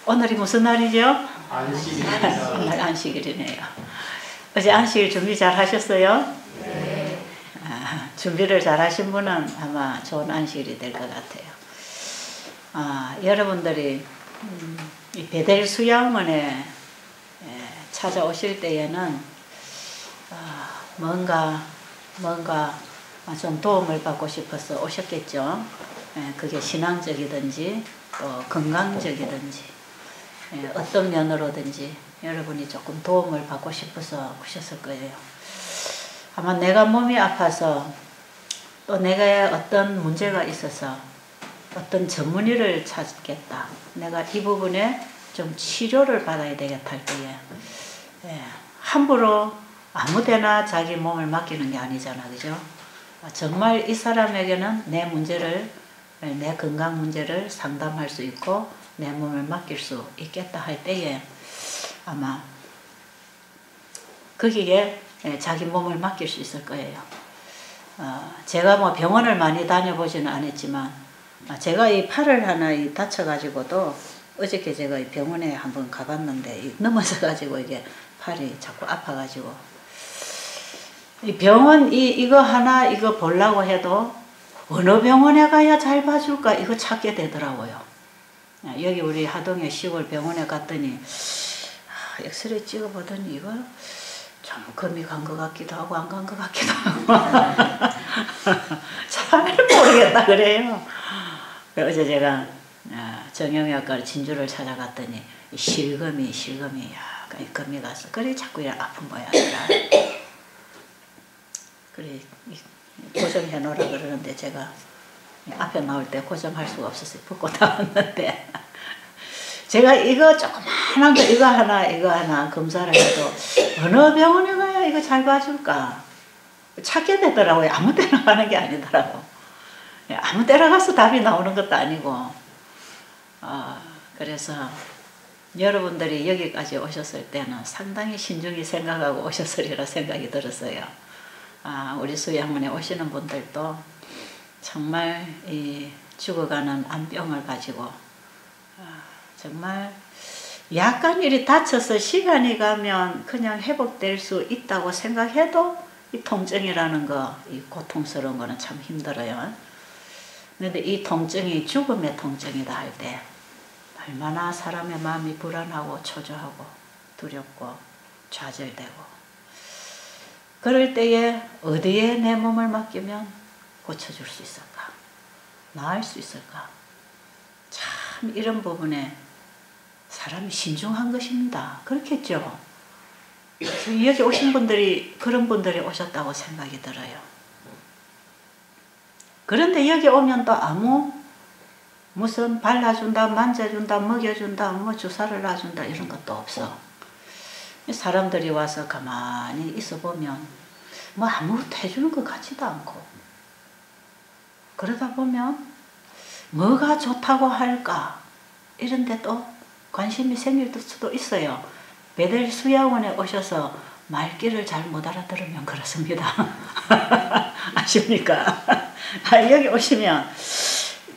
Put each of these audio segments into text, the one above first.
오늘이 무슨 날이죠? 안식일입니다. 오늘 안식일이네요. 어제 안식일 준비 잘 하셨어요? 네. 준비를 잘 하신 분은 아마 좋은 안식일이 될 것 같아요. 여러분들이 이 베델 수양원에 찾아오실 때에는 뭔가 좀 도움을 받고 싶어서 오셨겠죠. 그게 신앙적이든지 또 건강적이든지 어떤 면으로든지 여러분이 조금 도움을 받고 싶어서 오셨을 거예요. 아마 내가 몸이 아파서 또 내가 어떤 문제가 있어서 어떤 전문의를 찾겠다. 내가 이 부분에 좀 치료를 받아야 되겠다 할 때에 함부로 아무데나 자기 몸을 맡기는 게 아니잖아. 그죠? 정말 이 사람에게는 내 문제를, 내 건강 문제를 상담할 수 있고 내 몸을 맡길 수 있겠다 할 때에 아마 거기에 자기 몸을 맡길 수 있을 거예요. 제가 뭐 병원을 많이 다녀보지는 않았지만 제가 이 팔을 하나 다쳐가지고도 어저께 제가 이 병원에 한번 가봤는데 넘어져가지고 이게 팔이 자꾸 아파가지고 이 병원 이거 하나 이거 보려고 해도 어느 병원에 가야 잘 봐줄까 이거 찾게 되더라고요. 여기 우리 하동의 시골 병원에 갔더니 엑스레이 찍어보더니 이거 좀 금이 간 것 같기도 하고 안 간 것 같기도 하고 잘 모르겠다 그래요. 어제 제가 정형외과를 진주를 찾아갔더니 실금이 금이 가서 그래 자꾸 이렇게 아픈 모양이라 그래 고정해 놓으라 그러는데 제가 앞에 나올 때 고정할 수가 없어서 벗고 나왔는데 제가 이거 조그만한 거 이거 하나 검사를 해도 어느 병원에 가야 이거 잘 봐줄까 찾게 되더라고요. 아무 데나 가는 게 아니더라고. 아무 데나 가서 답이 나오는 것도 아니고 그래서 여러분들이 여기까지 오셨을 때는 상당히 신중히 생각하고 오셨으리라 생각이 들었어요. 우리 수양원에 오시는 분들도 정말 이 죽어가는 암병을 가지고 정말 약간 이리 다쳐서 시간이 가면 그냥 회복될 수 있다고 생각해도 이 통증이라는 거, 이 고통스러운 거는 참 힘들어요. 그런데 이 통증이 죽음의 통증이다 할 때 얼마나 사람의 마음이 불안하고 초조하고 두렵고 좌절되고 그럴 때에 어디에 내 몸을 맡기면 고쳐줄 수 있을까? 나을 수 있을까? 참 이런 부분에 사람이 신중한 것입니다. 그렇겠죠? 여기 오신 분들이 그런 분들이 오셨다고 생각이 들어요. 그런데 여기 오면 또 아무 무슨 발라준다, 만져준다, 먹여준다, 뭐 주사를 놔준다 이런 것도 없어. 사람들이 와서 가만히 있어 보면 뭐 아무것도 해주는 것 같지도 않고 그러다 보면 뭐가 좋다고 할까 이런데 또 관심이 생길 수도 있어요. 베델 수양원에 오셔서 말귀를 잘 못 알아들으면 그렇습니다. 아십니까? 여기 오시면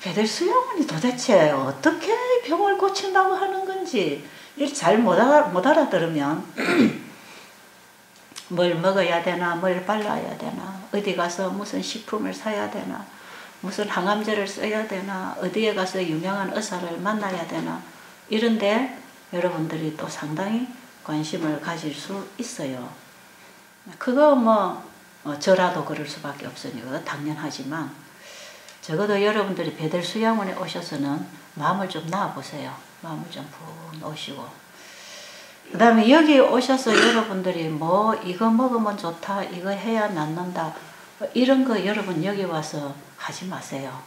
베델 수양원이 도대체 어떻게 병을 고친다고 하는 건지 잘 못 알아들으면 뭘 먹어야 되나 뭘 발라야 되나 어디 가서 무슨 식품을 사야 되나 무슨 항암제를 써야 되나 어디에 가서 유명한 의사를 만나야 되나 이런데 여러분들이 또 상당히 관심을 가질 수 있어요. 그거 저라도 그럴 수밖에 없으니까 당연하지만 적어도 여러분들이 베델 수양원에 오셔서는 마음을 좀 놔보세요. 마음을 좀 푹 놓으시고 그 다음에 여기 오셔서 여러분들이 뭐 이거 먹으면 좋다 이거 해야 낫는다 이런 거 여러분 여기 와서 하지 마세요.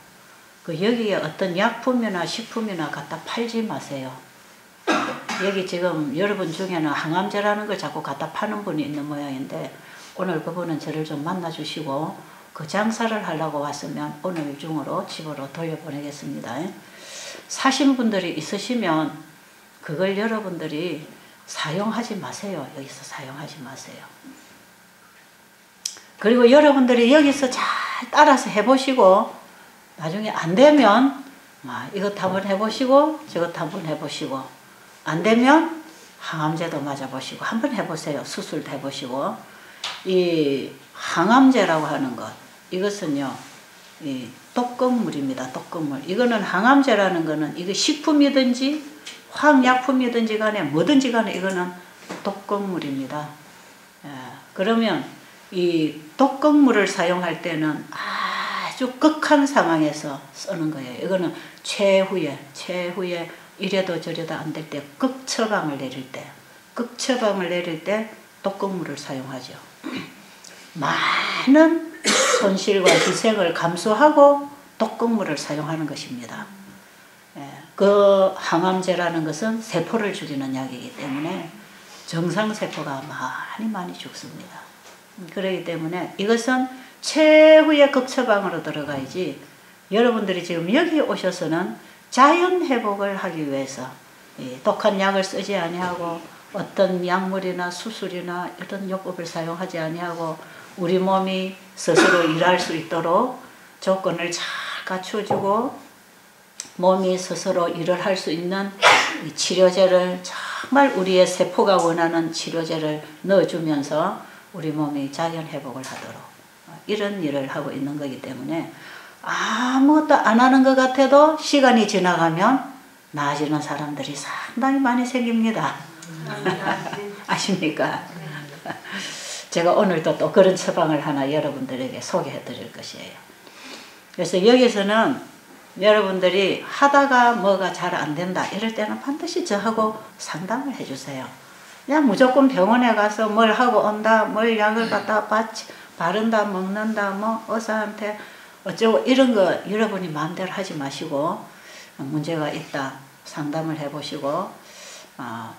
여기에 어떤 약품이나 식품이나 갖다 팔지 마세요. 여기 지금 여러분 중에는 항암제라는 걸 자꾸 갖다 파는 분이 있는 모양인데 오늘 그분은 저를 좀 만나 주시고 그 장사를 하려고 왔으면 오늘 중으로 집으로 돌려보내겠습니다. 사신 분들이 있으시면 그걸 여러분들이 사용하지 마세요. 여기서 사용하지 마세요. 그리고 여러분들이 여기서 잘 따라서 해보시고 나중에 안 되면 이것 한번 해보시고 저것 한번 해보시고 안 되면 항암제도 맞아보시고 한번 해보세요. 수술도 해보시고. 이 항암제라고 하는 것, 이것은요 이 독극물입니다. 독극물. 이거는 항암제라는 거는 이거 식품이든지 화학약품이든지 간에 뭐든지 간에 이거는 독극물입니다. 그러면 이 독극물을 사용할 때는 아주 극한 상황에서 쓰는 거예요. 이거는 최후에 이래도 저래도 안 될 때 극처방을 내릴 때 독극물을 사용하죠. 많은 손실과 희생을 감수하고 독극물을 사용하는 것입니다. 그 항암제라는 것은 세포를 죽이는 약이기 때문에 정상세포가 많이 죽습니다. 그렇기 때문에 이것은 최후의 극처방으로 들어가야지, 여러분들이 지금 여기 오셔서는 자연회복을 하기 위해서 독한 약을 쓰지 아니하고 어떤 약물이나 수술이나 이런 요법을 사용하지 아니하고 우리 몸이 스스로 일할 수 있도록 조건을 잘 갖춰주고 몸이 스스로 일을 할 수 있는 치료제를, 정말 우리의 세포가 원하는 치료제를 넣어주면서 우리 몸이 자연회복을 하도록 이런 일을 하고 있는 거기 때문에 아무것도 안 하는 것 같아도 시간이 지나가면 나아지는 사람들이 상당히 많이 생깁니다. 아십니까? 제가 오늘도 또 그런 처방을 하나 여러분들에게 소개해 드릴 것이에요. 그래서 여기서는 여러분들이 하다가 뭐가 잘 안 된다 이럴 때는 반드시 저하고 상담을 해 주세요. 그냥 무조건 병원에 가서 뭘 하고 온다, 뭘 약을 갖다 바른다, 먹는다, 뭐 의사한테 어쩌고 이런 거 여러분이 마음대로 하지 마시고 문제가 있다 상담을 해보시고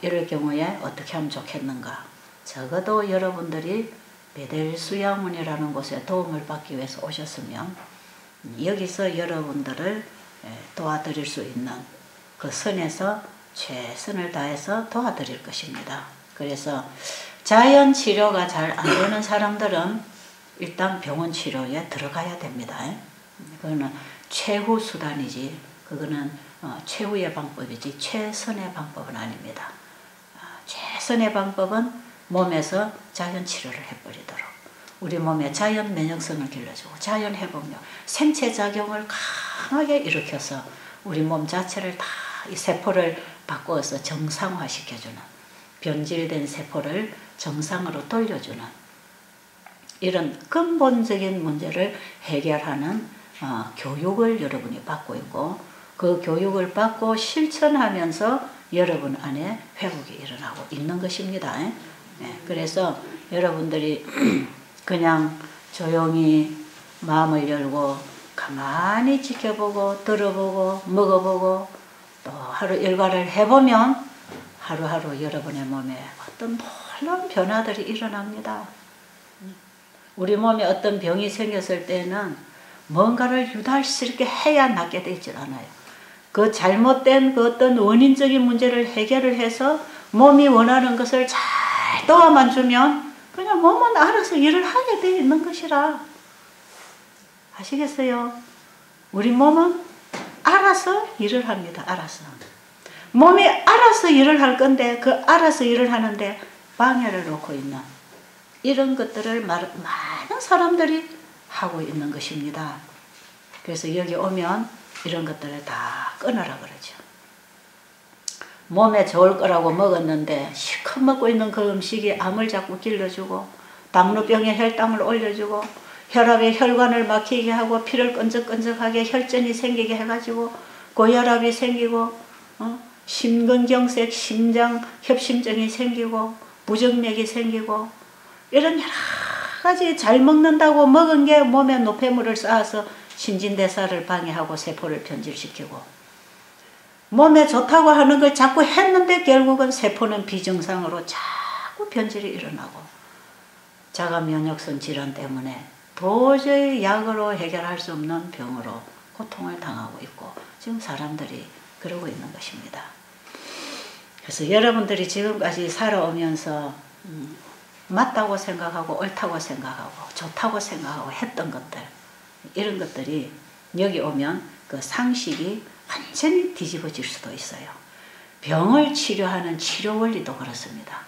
이럴 경우에 어떻게 하면 좋겠는가. 적어도 여러분들이 베델 수양원이라는 곳에 도움을 받기 위해서 오셨으면 여기서 여러분들을 도와드릴 수 있는 그 선에서 최선을 다해서 도와드릴 것입니다. 그래서 자연 치료가 잘 안 되는 사람들은 일단 병원 치료에 들어가야 됩니다. 그거는 최후 수단이지, 그거는 최후의 방법이지 최선의 방법은 아닙니다. 최선의 방법은 몸에서 자연 치료를 해버리도록 우리 몸에 자연 면역성을 길러주고 자연 회복력, 생체 작용을 강하게 일으켜서 우리 몸 자체를 다 이 세포를 바꾸어서 정상화 시켜주는, 변질된 세포를 정상으로 돌려주는 이런 근본적인 문제를 해결하는 교육을 여러분이 받고 있고, 그 교육을 받고 실천하면서 여러분 안에 회복이 일어나고 있는 것입니다. 그래서 여러분들이 그냥 조용히 마음을 열고 가만히 지켜보고 들어보고 먹어보고 또 하루 일과를 해보면 하루하루 여러분의 몸에 어떤 놀라운 변화들이 일어납니다. 우리 몸에 어떤 병이 생겼을 때는 뭔가를 유달스럽게 해야 낫게 되질 않아요. 그 잘못된 그 어떤 원인적인 문제를 해결을 해서 몸이 원하는 것을 잘 도와만 주면 그냥 몸은 알아서 일을 하게 되어 있는 것이라. 아시겠어요? 우리 몸은 알아서 일을 합니다. 알아서. 몸이 알아서 일을 할 건데 그 알아서 일을 하는데 방해를 놓고 있는 이런 것들을 많은 사람들이 하고 있는 것입니다. 그래서 여기 오면 이런 것들을 다 끊으라 그러죠. 몸에 좋을 거라고 먹었는데 실컷 먹고 있는 그 음식이 암을 자꾸 길러주고 당뇨병에 혈당을 올려주고 혈압에 혈관을 막히게 하고 피를 끈적끈적하게 혈전이 생기게 해가지고 고혈압이 생기고 심근경색, 심장 협심증이 생기고 부정맥이 생기고 이런 여러 가지 잘 먹는다고 먹은 게 몸에 노폐물을 쌓아서 신진대사를 방해하고 세포를 변질시키고 몸에 좋다고 하는 걸 자꾸 했는데 결국은 세포는 비정상으로 자꾸 변질이 일어나고 자가 면역성 질환 때문에 도저히 약으로 해결할 수 없는 병으로 고통을 당하고 있고 지금 사람들이 그러고 있는 것입니다. 그래서 여러분들이 지금까지 살아오면서 맞다고 생각하고 옳다고 생각하고 좋다고 생각하고 했던 것들 이런 것들이 여기 오면 그 상식이 완전히 뒤집어질 수도 있어요. 병을 치료하는 치료 원리도 그렇습니다.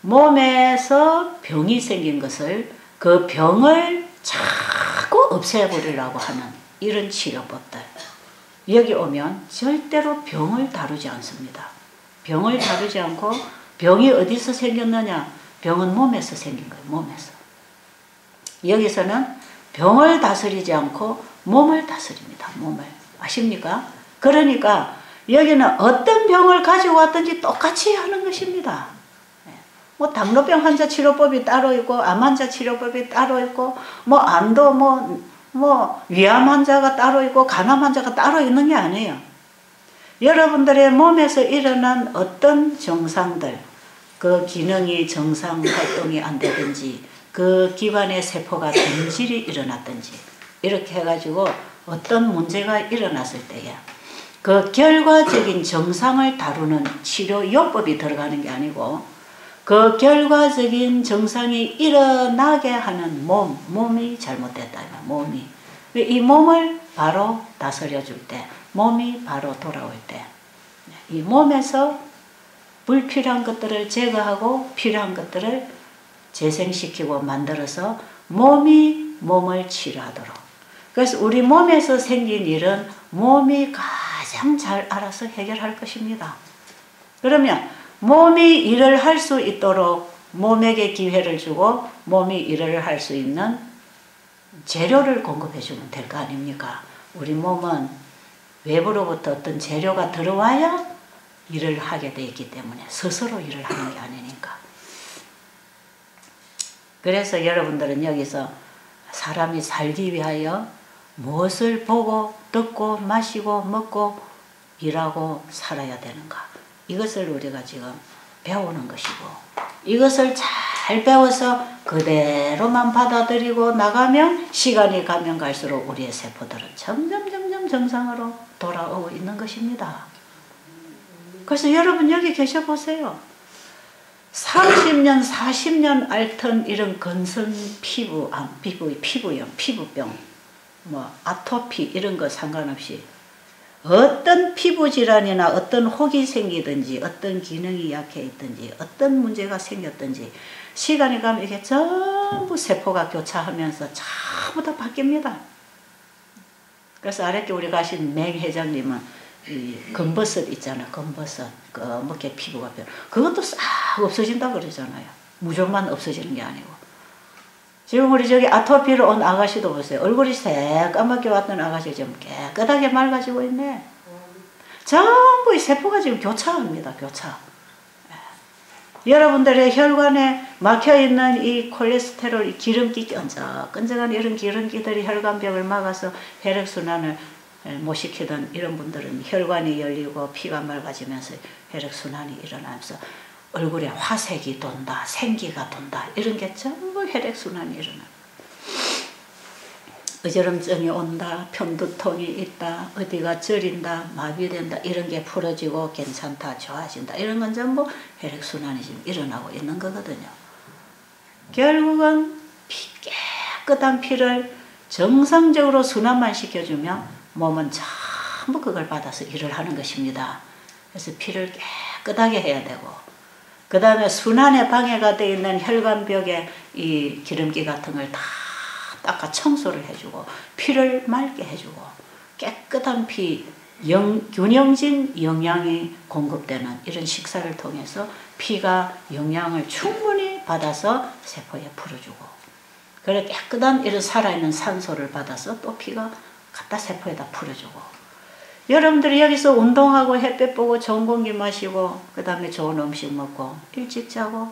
몸에서 병이 생긴 것을 그 병을 자꾸 없애버리려고 하는 이런 치료법들. 여기 오면 절대로 병을 다루지 않습니다. 병을 다루지 않고 병이 어디서 생겼느냐? 병은 몸에서 생긴 거예요. 몸에서. 여기서는 병을 다스리지 않고 몸을 다스립니다. 몸을. 아십니까? 그러니까 여기는 어떤 병을 가지고 왔든지 똑같이 하는 것입니다. 뭐 당뇨병 환자 치료법이 따로 있고 암 환자 치료법이 따로 있고 뭐 암도 뭐 위암 환자가 따로 있고 간암 환자가 따로 있는 게 아니에요. 여러분들의 몸에서 일어난 어떤 증상들, 그 기능이 정상 활동이 안 되든지 그 기관의 세포가 변질이 일어났든지 이렇게 해가지고 어떤 문제가 일어났을 때에 그 결과적인 정상을 다루는 치료요법이 들어가는 게 아니고 그 결과적인 정상이 일어나게 하는 몸이 잘못됐다. 몸이. 이 몸을 바로 다스려줄 때, 몸이 바로 돌아올 때, 이 몸에서 불필요한 것들을 제거하고 필요한 것들을 재생시키고 만들어서 몸이 몸을 치료하도록. 그래서 우리 몸에서 생긴 일은 몸이 가장 잘 알아서 해결할 것입니다. 그러면 몸이 일을 할 수 있도록 몸에게 기회를 주고 몸이 일을 할 수 있는 재료를 공급해 주면 될 거 아닙니까? 우리 몸은 외부로부터 어떤 재료가 들어와야 일을 하게 돼 있기 때문에 스스로 일을 하는 게 아니니까. 그래서 여러분들은 여기서 사람이 살기 위하여 무엇을 보고 듣고 마시고 먹고 일하고 살아야 되는가? 이것을 우리가 지금 배우는 것이고 이것을 잘 배워서 그대로만 받아들이고 나가면 시간이 가면 갈수록 우리의 세포들은 점점 정상으로 돌아오고 있는 것입니다. 그래서 여러분 여기 계셔보세요. 30년 40년 앓던 이런 건선 피부염, 피부병, 뭐 아토피 이런 거 상관없이 어떤 피부질환이나 어떤 혹이 생기든지 어떤 기능이 약해 있든지 어떤 문제가 생겼든지 시간이 가면 이게 전부 세포가 교차하면서 전부 다 바뀝니다. 그래서 아랫게 우리 가신 맹 회장님은 이 검버섯 있잖아요. 검버섯 검게 피부가 변 그것도 싹 없어진다 그러잖아요. 무좀만 없어지는 게 아니고. 지금 우리 저기 아토피로 온 아가씨도 보세요. 얼굴이 새까맣게 왔던 아가씨 좀 깨끗하게 맑아지고 있네. 전부 이 세포가 지금 교차합니다. 교차. 여러분들의 혈관에 막혀있는 이 콜레스테롤, 이 기름기 끈적끈적한 이런 기름기들이 혈관벽을 막아서 혈액순환을 못 시키던 이런 분들은 혈관이 열리고 피가 맑아지면서 혈액순환이 일어나면서 얼굴에 화색이 돈다, 생기가 돈다 이런 게 전부 혈액순환이 일어나. 어지럼증이 온다, 편두통이 있다, 어디가 저린다, 마비된다 이런 게 풀어지고 괜찮다, 좋아진다 이런 건 전부 혈액순환이 지금 일어나고 있는 거거든요. 결국은 깨끗한 피를 정상적으로 순환만 시켜주면 몸은 전부 그걸 받아서 일을 하는 것입니다. 그래서 피를 깨끗하게 해야 되고 그 다음에 순환에 방해가 되어 있는 혈관벽에 이 기름기 같은 걸 다 닦아 청소를 해주고 피를 맑게 해주고 깨끗한 피, 균형진 영양이 공급되는 이런 식사를 통해서 피가 영양을 충분히 받아서 세포에 풀어주고 그래 깨끗한 이런 살아있는 산소를 받아서 또 피가 갖다 세포에다 풀어주고 여러분들이 여기서 운동하고 햇볕 보고 좋은 공기 마시고 그 다음에 좋은 음식 먹고 일찍 자고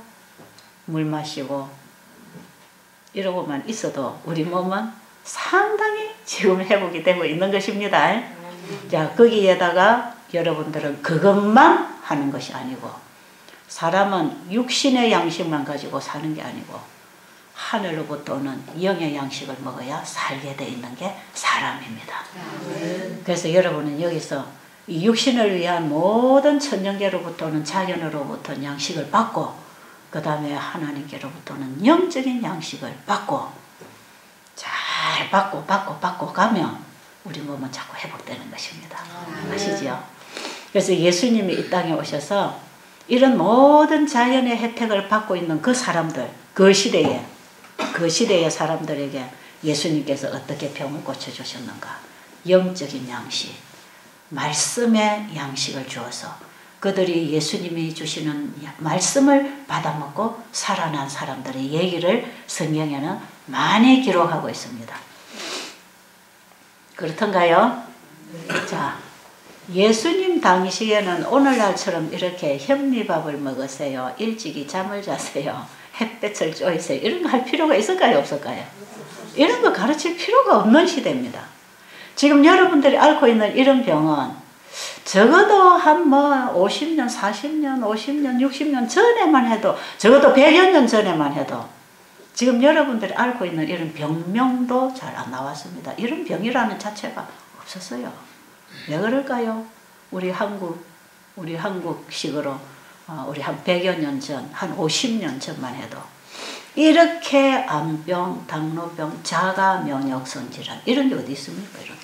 물 마시고 이러고만 있어도 우리 몸은 상당히 지금 회복이 되고 있는 것입니다. 자, 거기에다가 여러분들은 그것만 하는 것이 아니고 사람은 육신의 양식만 가지고 사는 게 아니고 하늘로부터 오는 영의 양식을 먹어야 살게 돼 있는 게 사람입니다. 그래서 여러분은 여기서 이 육신을 위한 모든 천년계로부터는 자연으로부터 양식을 받고 그 다음에 하나님께로부터는 영적인 양식을 받고 잘 받고 가면 우리 몸은 자꾸 회복되는 것입니다. 아시죠? 그래서 예수님이 이 땅에 오셔서 이런 모든 자연의 혜택을 받고 있는 그 사람들, 그 시대의 사람들에게 예수님께서 어떻게 병을 고쳐주셨는가? 영적인 양식, 말씀의 양식을 주어서 그들이 예수님이 주시는 말씀을 받아먹고 살아난 사람들의 얘기를 성경에는 많이 기록하고 있습니다. 그렇던가요? 자, 예수님 당시에는 오늘날처럼 이렇게 현미밥을 먹으세요, 일찍이 잠을 자세요, 햇볕을 쬐세요, 이런 거 할 필요가 있을까요? 없을까요? 이런 거 가르칠 필요가 없는 시대입니다. 지금 여러분들이 앓고 있는 이런 병은 적어도 한 50년, 40년, 50년, 60년 전에만 해도, 적어도 100여 년 전에만 해도 지금 여러분들이 앓고 있는 이런 병명도 잘 안 나왔습니다. 이런 병이라는 자체가 없었어요. 왜 그럴까요? 우리 한국식으로 우리 한 100여 년 전, 한 50년 전만 해도 이렇게 암병, 당뇨병, 자가 면역성 질환 이런 게 어디 있습니까? 이런.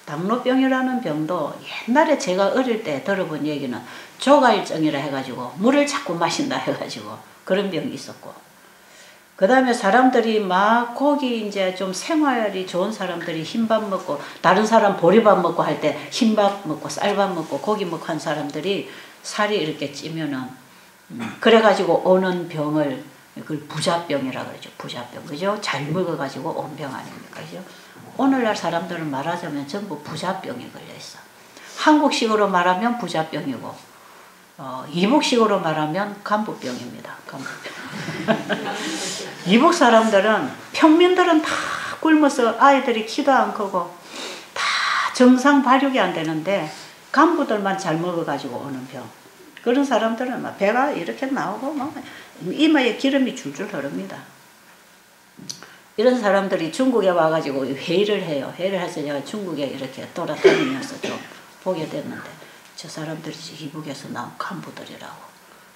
당뇨병이라는 병도 옛날에 제가 어릴 때 들어본 얘기는 조갈증이라 해가지고 물을 자꾸 마신다 해가지고 그런 병이 있었고, 그 다음에 사람들이 막 고기 이제 좀 생활이 좋은 사람들이 흰밥 먹고 다른 사람 보리밥 먹고 할 때 흰밥 먹고 쌀밥 먹고 고기 먹고 한 사람들이 살이 이렇게 찌면은 그래가지고 오는 병을 그걸 부자병이라 그러죠. 부자병. 그죠? 잘 먹어가지고 온 병 아닙니까? 그죠? 오늘날 사람들은 말하자면 전부 부자병에 걸려있어. 한국식으로 말하면 부자병이고, 이북식으로 말하면 간부병입니다. 간부병. 이북 사람들은, 평민들은 다 굶어서 아이들이 키도 안 크고, 다 정상 발육이 안 되는데, 간부들만 잘 먹어가지고 오는 병. 그런 사람들은 막 배가 이렇게 나오고, 막 이마에 기름이 줄줄 흐릅니다. 이런 사람들이 중국에 와가지고 회의를 해요. 회의를 해서 제가 중국에 이렇게 돌아다니면서 좀 보게 됐는데, 저 사람들이 이북에서 나온 간부들이라고,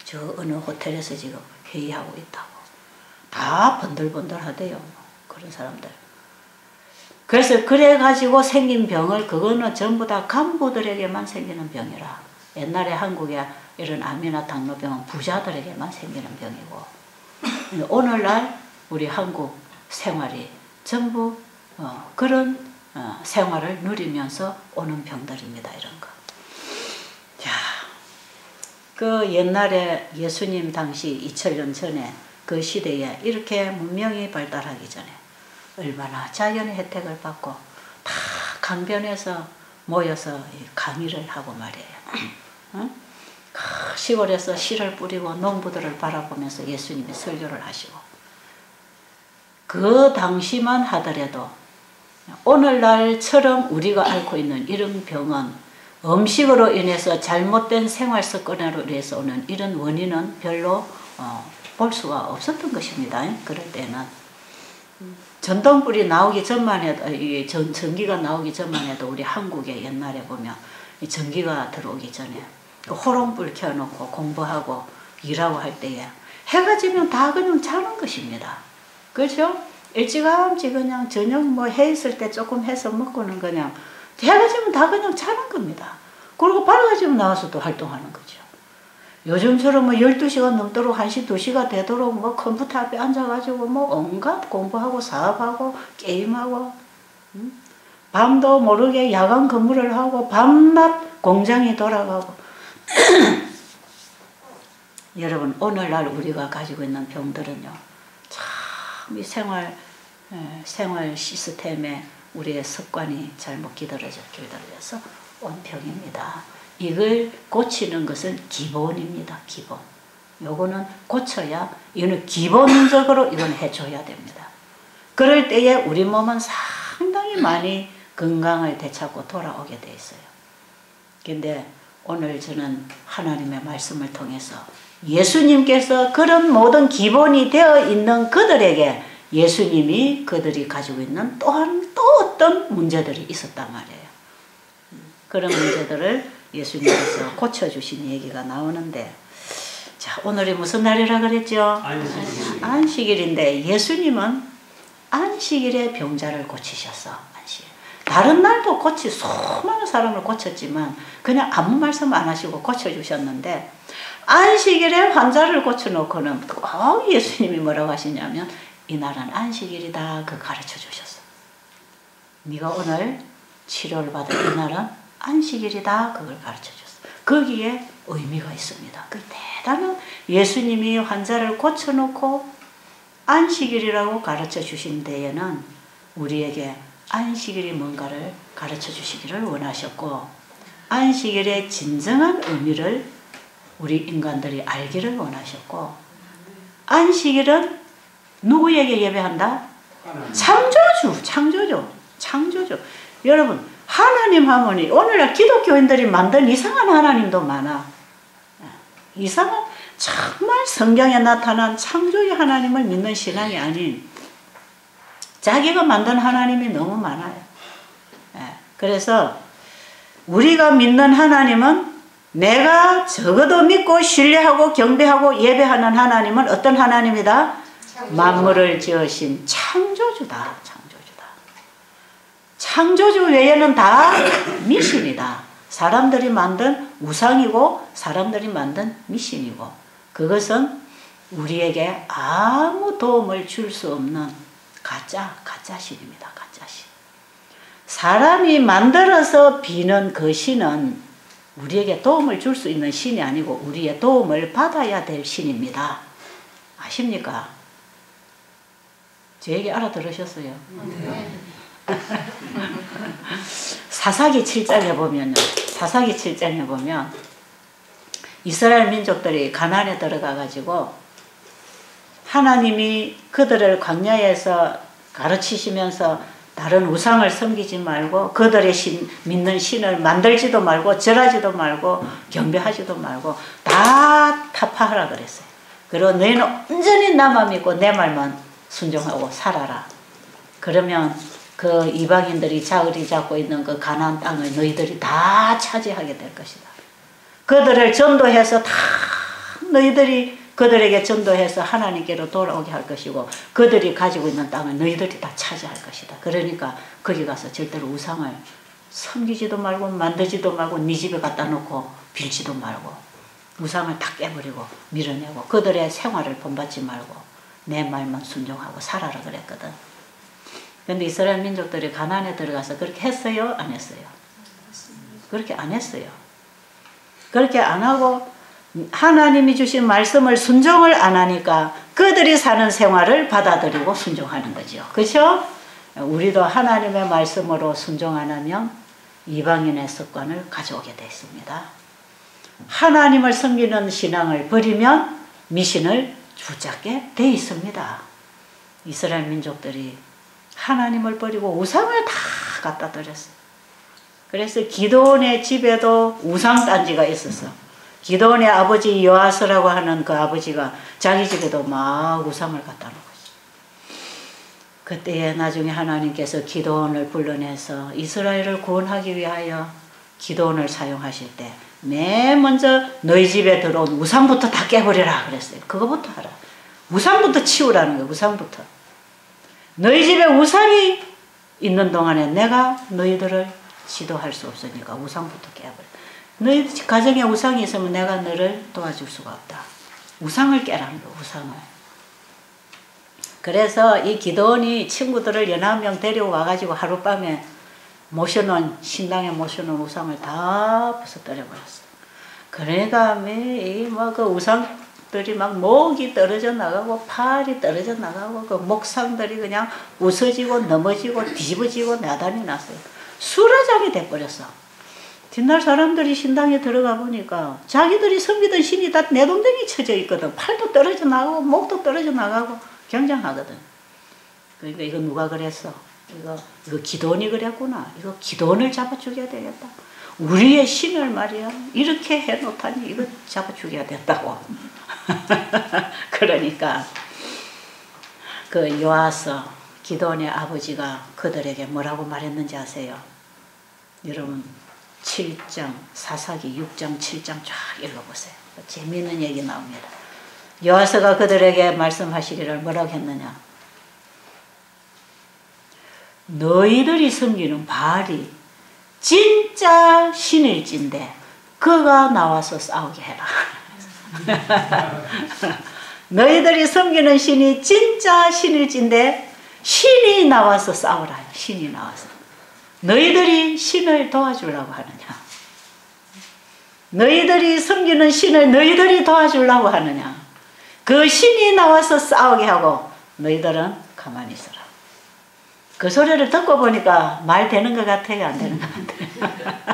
저 어느 호텔에서 지금 회의하고 있다고. 다 번들번들 하대요. 그런 사람들. 그래서 그래가지고 생긴 병을, 그거는 전부 다 간부들에게만 생기는 병이라. 옛날에 한국에 이런 암이나 당뇨병은 부자들에게만 생기는 병이고, 오늘날 우리 한국 생활이 전부 그런 생활을 누리면서 오는 병들입니다. 이런 거. 자, 그 옛날에 예수님 당시 2000년 전에 그 시대에 이렇게 문명이 발달하기 전에 얼마나 자연의 혜택을 받고 다 강변에서 모여서 강의를 하고 말이에요. 응? 시골에서 씨를 뿌리고 농부들을 바라보면서 예수님이 설교를 하시고, 그 당시만 하더라도 오늘날처럼 우리가 앓고 있는 이런 병은 음식으로 인해서 잘못된 생활 습관으로 인해서 오는 이런 원인은 별로 볼 수가 없었던 것입니다. 그럴 때는 전동불이 나오기 전만 해도, 전기가 나오기 전만 해도 우리 한국에 옛날에 보면 전기가 들어오기 전에 호롱불 켜놓고 공부하고 일하고 할 때에 해가 지면 다 그냥 자는 것입니다. 그렇죠? 일찌감치 그냥 저녁 해 있을 때 조금 해서 먹고는 그냥 해가 지면 다 그냥 자는 겁니다. 그리고 밝아지면 나와서 또 활동하는 거죠. 요즘처럼 12시가 넘도록 1시, 2시가 되도록 컴퓨터 앞에 앉아가지고 온갖 공부하고 사업하고 게임하고, 밤도 모르게 야간 근무를 하고 밤낮 공장이 돌아가고. 여러분, 오늘날 우리가 가지고 있는 병들은요, 참 이 생활 시스템에 우리의 습관이 잘못 길들여져서 온 병입니다. 이걸 고치는 것은 기본입니다. 기본. 요거는 고쳐야, 이거는 기본적으로 이건 해줘야 됩니다. 그럴 때에 우리 몸은 상당히 많이 건강을 되찾고 돌아오게 돼 있어요. 근데 오늘 저는 하나님의 말씀을 통해서 예수님께서 그런 모든 기본이 되어 있는 그들에게 예수님이 그들이 가지고 있는 또한 또 어떤 문제들이 있었단 말이에요. 그런 문제들을 예수님께서 고쳐주신 얘기가 나오는데, 자, 오늘이 무슨 날이라 그랬죠? 안식일인데 예수님은 안식일에 병자를 고치셨어. 안식일. 다른 날도 수많은 사람을 고쳤지만 그냥 아무 말씀 안 하시고 고쳐주셨는데 안식일에 환자를 고쳐놓고는 꼭 예수님이 뭐라고 하시냐면 이날은 안식일이다 그 가르쳐 주셨어. 네가 오늘 치료를 받을 이날은 안식일이다 그걸 가르쳐 줬어. 거기에 의미가 있습니다. 그 대단한 예수님이 환자를 고쳐놓고 안식일이라고 가르쳐 주신 데에는 우리에게 안식일이 뭔가를 가르쳐 주시기를 원하셨고 안식일의 진정한 의미를 우리 인간들이 알기를 원하셨고 안식일은 누구에게 예배한다? 창조주. 여러분 하나님 하모니 오늘날 기독교인들이 만든 이상한 하나님도 많아. 이상한 정말 성경에 나타난 창조의 하나님을 믿는 신앙이 아닌 자기가 만든 하나님이 너무 많아요. 그래서 우리가 믿는 하나님은 내가 적어도 믿고 신뢰하고 경배하고 예배하는 하나님은 어떤 하나님이다? 만물을 지으신 창조주다. 창조주 외에는 다 미신이다. 사람들이 만든 우상이고 사람들이 만든 미신이고 그것은 우리에게 아무 도움을 줄 수 없는 가짜신입니다. 가짜신. 사람이 만들어서 비는 그 신은 우리에게 도움을 줄 수 있는 신이 아니고 우리의 도움을 받아야 될 신입니다. 아십니까? 제 얘기 알아들으셨어요? 네. 사사기 7장에 보면 이스라엘 민족들이 가나안에 들어가 가지고 하나님이 그들을 광야에서 가르치시면서 다른 우상을 섬기지 말고 그들의 믿는 신을 만들지도 말고 절하지도 말고 경배하지도 말고 다 타파하라 그랬어요. 그리고 너희는 온전히 나만 믿고 내 말만 순종하고 살아라. 그러면 그 이방인들이 자리를 잡고 있는 그 가나안 땅을 너희들이 다 차지하게 될 것이다. 그들을 전도해서 다 너희들이 그들에게 전도해서 하나님께로 돌아오게 할 것이고 그들이 가지고 있는 땅을 너희들이 다 차지할 것이다. 그러니까 거기 가서 절대로 우상을 섬기지도 말고 만들지도 말고 네 집에 갖다 놓고 빌지도 말고 우상을 다 깨버리고 밀어내고 그들의 생활을 본받지 말고 내 말만 순종하고 살아라 그랬거든. 근데 이스라엘 민족들이 가나안에 들어가서 그렇게 했어요? 안 했어요? 그렇게 안 했어요. 그렇게 안 하고 하나님이 주신 말씀을 순종을 안 하니까 그들이 사는 생활을 받아들이고 순종하는 거죠. 그렇죠? 우리도 하나님의 말씀으로 순종 안 하면 이방인의 습관을 가져오게 돼 있습니다. 하나님을 섬기는 신앙을 버리면 미신을 붙잡게 돼 있습니다. 이스라엘 민족들이 하나님을 버리고 우상을 다 갖다 드렸어요. 그래서 기드온의 집에도 우상단지가 있었어. 기드온의 아버지 요아스라고 하는 그 아버지가 자기 집에도 막 우상을 갖다 놓고 있어요. 그때에 나중에 하나님께서 기드온을 불러내서 이스라엘을 구원하기 위하여 기드온을 사용하실 때 맨 먼저 너희 집에 들어온 우상부터 다 깨버리라 그랬어요. 그거부터 하라. 우상부터 치우라는 거예요. 우상부터. 너희 집에 우상이 있는 동안에 내가 너희들을 지도할 수 없으니까 우상부터 깨버려. 너희 가정에 우상이 있으면 내가 너를 도와줄 수가 없다. 우상을 깨라는 거, 우상을. 그래서 이 기드온이 친구들을 11명 데려와가지고 하룻밤에 신당에 모셔놓은 우상을 다 부숴뜨려버렸어. 그러니까 그 우상들이 막 목이 떨어져 나가고 팔이 떨어져 나가고 그 목상들이 그냥 부서지고 넘어지고 뒤집어지고 나단이 났어요. 수라장이 돼버렸어. 뒷날 사람들이 신당에 들어가 보니까 자기들이 섬기던 신이 다 내동댕이 쳐져 있거든. 팔도 떨어져 나가고 목도 떨어져 나가고 굉장하거든. 그러니까 이거 누가 그랬어? 이거 기드온이 그랬구나. 이거 기드온을 잡아 죽여야 되겠다. 우리의 신을 말이야 이렇게 해놓다니 이거 잡아 죽여야 된다고. 그러니까 그 요아스 기드온의 아버지가 그들에게 뭐라고 말했는지 아세요? 여러분 7장 사사기 6장 7장 쫙 읽어보세요. 재미있는 얘기 나옵니다. 요아스가 그들에게 말씀하시기를 뭐라고 했느냐? 너희들이 섬기는 바알이 진짜 신일진데 그가 나와서 싸우게 해라. 너희들이 섬기는 신이 진짜 신일진데 신이 나와서 싸우라. 신이 나와서. 너희들이 신을 도와주려고 하느냐? 너희들이 섬기는 신을 너희들이 도와주려고 하느냐? 그 신이 나와서 싸우게 하고 너희들은 가만히 있어라. 그 소리를 듣고 보니까 말 되는 것 같아요? 안 되는 것 같아요?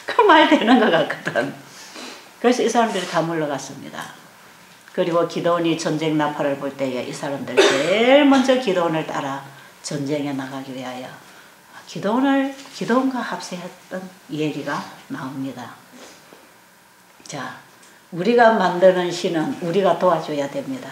그 말 되는 것 같거든. 그래서 이 사람들이 다 물러갔습니다. 그리고 기드온이 전쟁 나팔을 볼 때에 이 사람들 제일 먼저 기드온을 따라 전쟁에 나가기 위하여 기드온과 합세했던 얘기가 나옵니다. 자, 우리가 만드는 신은 우리가 도와줘야 됩니다.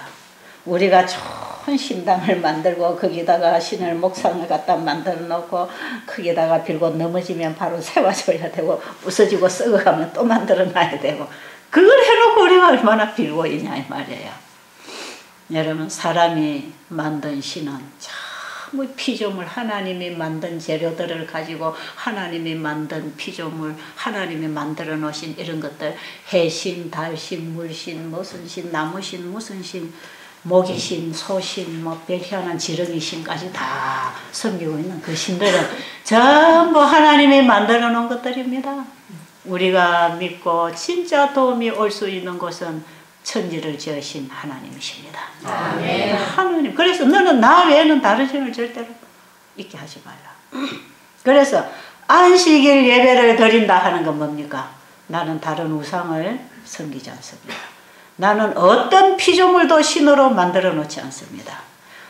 우리가 좋은 신당을 만들고 거기다가 신을 목상을 갖다 만들어 놓고 거기다가 빌고 넘어지면 바로 세워줘야 되고 부서지고 썩어가면 또 만들어 놔야 되고 그걸 해놓고 우리가 얼마나 빌고 있냐 이 말이에요. 여러분 사람이 만든 신은 참 피조물 하나님이 만든 재료들을 가지고 하나님이 만든 피조물 하나님이 만들어 놓으신 이런 것들 해신, 달신, 물신, 무슨 신, 나무신, 무슨 신 모기신, 소신, 별희한한 지렁이 신까지 다 섬기고 있는 그 신들은 전부 하나님이 만들어 놓은 것들입니다. 우리가 믿고 진짜 도움이 올 수 있는 곳은 천지를 지으신 하나님이십니다. 아멘. 하나님. 그래서 너는 나 외에는 다른 신을 절대로 있게 하지 말라. 그래서 안식일 예배를 드린다 하는 건 뭡니까? 나는 다른 우상을 섬기지 않습니다. 나는 어떤 피조물도 신으로 만들어 놓지 않습니다.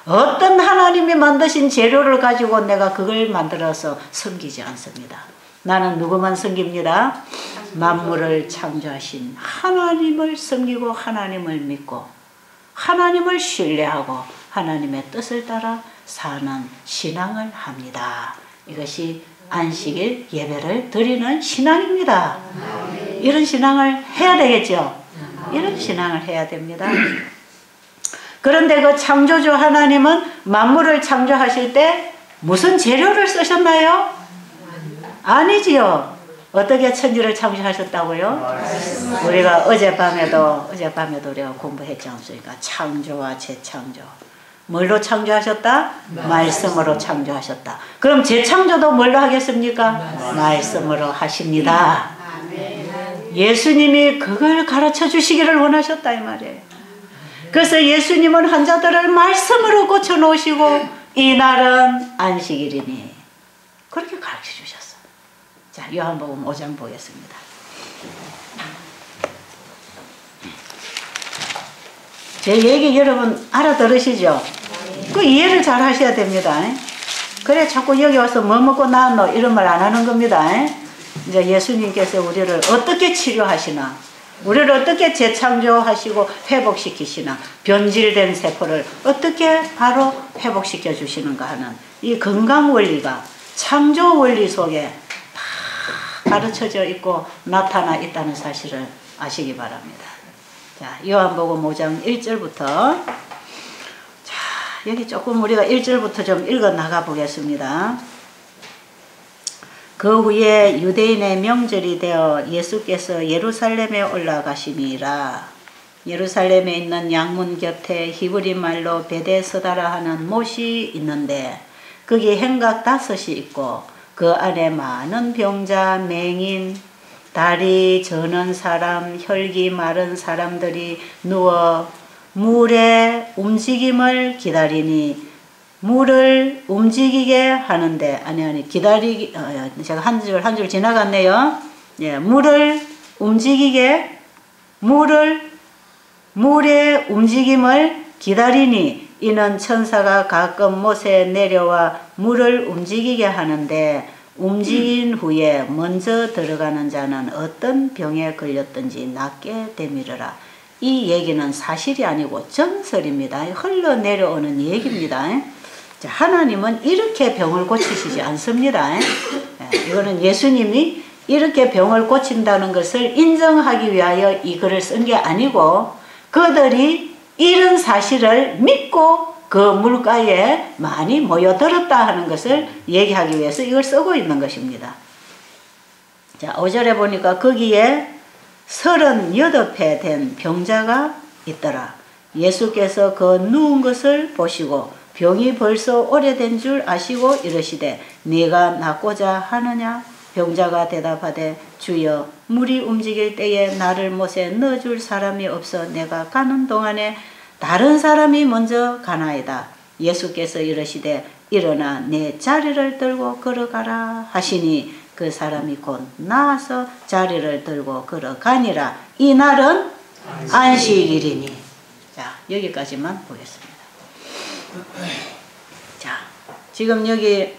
어떤 하나님이 만드신 재료를 가지고 내가 그걸 만들어서 섬기지 않습니다. 나는 누구만 섬깁니다. 만물을 창조하신 하나님을 섬기고 하나님을 믿고 하나님을 신뢰하고 하나님의 뜻을 따라 사는 신앙을 합니다. 이것이 안식일 예배를 드리는 신앙입니다. 이런 신앙을 해야 되겠죠. 이런 신앙을 해야 됩니다. 그런데 그 창조주 하나님은 만물을 창조하실 때 무슨 재료를 쓰셨나요? 아니지요. 어떻게 천지를 창조하셨다고요? 우리가 어젯밤에도 우리가 공부했지 않습니까? 창조와 재창조. 뭘로 창조하셨다? 말씀으로 창조하셨다. 그럼 재창조도 뭘로 하겠습니까? 말씀으로 하십니다. 예수님이 그걸 가르쳐 주시기를 원하셨다 이 말이에요. 그래서 예수님은 환자들을 말씀으로 고쳐 놓으시고 이날은 안식일이니 그렇게 가르쳐 주셨어요. 자, 요한복음 5장 보겠습니다. 제 얘기 여러분 알아들으시죠? 그 이해를 잘 하셔야 됩니다. 그래 자꾸 여기 와서 뭐 먹고 나왔노 이런 말 안 하는 겁니다. 이제 예수님께서 우리를 어떻게 치료하시나, 우리를 어떻게 재창조하시고 회복시키시나, 변질된 세포를 어떻게 바로 회복시켜 주시는가 하는 이 건강 원리가 창조 원리 속에 다 가르쳐져 있고 나타나 있다는 사실을 아시기 바랍니다. 자, 요한복음 5장 1절부터 자, 여기 조금 우리가 1절부터 좀 읽어 나가 보겠습니다. 그 후에 유대인의 명절이 되어 예수께서 예루살렘에 올라가시니라. 예루살렘에 있는 양문 곁에 히브리 말로 베데스다라 하는 못이 있는데 거기 행각 5이 있고 그 안에 많은 병자, 맹인, 다리 저는 사람, 혈기 마른 사람들이 누워 물의 움직임을 기다리니 물을 움직이게 하는데 기다리기 제가 한 줄 지나갔네요. 예, 물의 움직임을 기다리니 이는 천사가 가끔 못에 내려와 물을 움직이게 하는데 움직인 후에 먼저 들어가는 자는 어떤 병에 걸렸든지 낫게 되미르라. 이 얘기는 사실이 아니고 전설입니다. 흘러내려오는 얘기입니다. 자, 하나님은 이렇게 병을 고치시지 않습니다. 이거는 예수님이 이렇게 병을 고친다는 것을 인정하기 위하여 이 글을 쓴 게 아니고 그들이 이런 사실을 믿고 그 물가에 많이 모여들었다 하는 것을 얘기하기 위해서 이걸 쓰고 있는 것입니다. 자, 5절에 보니까 거기에 38회 된 병자가 있더라. 예수께서 그 누운 것을 보시고 병이 벌써 오래된 줄 아시고 이르시되 네가 낫고자 하느냐? 병자가 대답하되 주여 물이 움직일 때에 나를 못에 넣어줄 사람이 없어 내가 가는 동안에 다른 사람이 먼저 가나이다. 예수께서 이르시되 일어나 내 자리를 들고 걸어가라 하시니 그 사람이 곧 나아서 자리를 들고 걸어가니라. 이 날은 안식일이니. 자, 여기까지만 보겠습니다. 자, 지금 여기